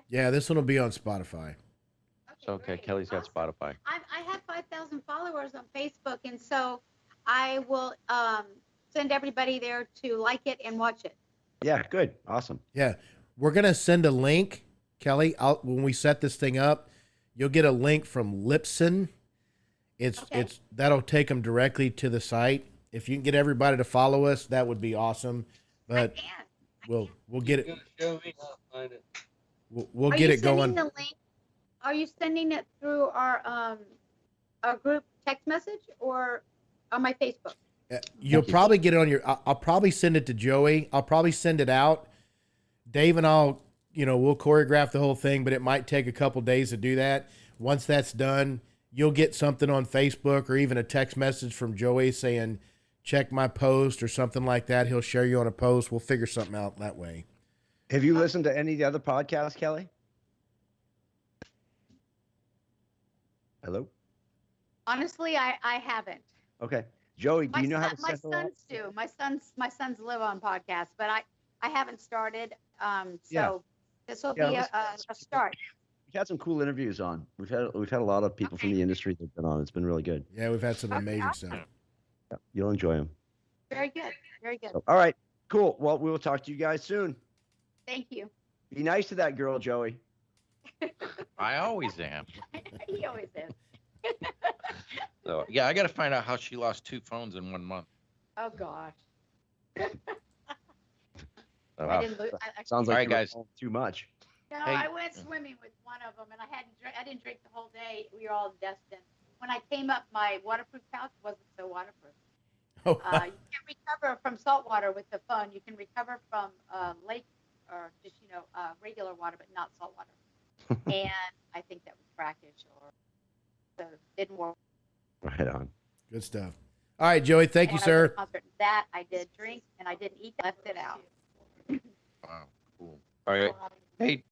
Yeah, this one will be on Spotify. So okay, great. Kelly's got Awesome. Spotify. I have 5,000 followers on Facebook, and so I will send everybody there to like it and watch it. Yeah, good. Awesome. Yeah, we're gonna send a link, Kelly. When we set this thing up, you'll get a link from Lipson. It's that'll take them directly to the site. If you can get everybody to follow us, that would be awesome. But we'll get it. You're gonna show me how to find it. We'll get it going. The link? Are you sending it through our group text message or on my Facebook? You'll probably get it on your. I'll probably send it to Joey. I'll probably send it out. Dave and I'll, we'll choreograph the whole thing, but it might take a couple days to do that. Once that's done, you'll get something on Facebook or even a text message from Joey saying, check my post or something like that. He'll share you on a post. We'll figure something out that way. Have you listened to any of the other podcasts, Kelly? Hello? Honestly, I haven't. Okay. Joey, do you know how to my set the sons do. My sons live on podcasts, but I haven't started. Yeah. This will be a start. We've had some cool interviews on. We've had a lot of people from the industry that've been on. It's been really good. Yeah, we've had some amazing awesome. stuff. Yeah, you'll enjoy them. Very good. Very good. So, all right. Cool. Well, we will talk to you guys soon. Thank you. Be nice to that girl, Joey. I always am. He always is. So yeah, I got to find out how she lost 2 phones in 1 month. Oh gosh. So, I didn't lose. Sounds All like right, you were guys. home too much. No, Hey. I went swimming with one of them, and I didn't drink the whole day. We were all in Destin. When I came up, my waterproof pouch wasn't so waterproof. Oh, You can't recover from salt water with the phone. You can recover from lake or just regular water, but not salt water. And I think that was brackish, or so it didn't work. Right on. good stuff. All right, Joey. Thank you, And I went sir. to concert. That I did drink, and I didn't eat. Left it out. wow, cool. All right. Hey,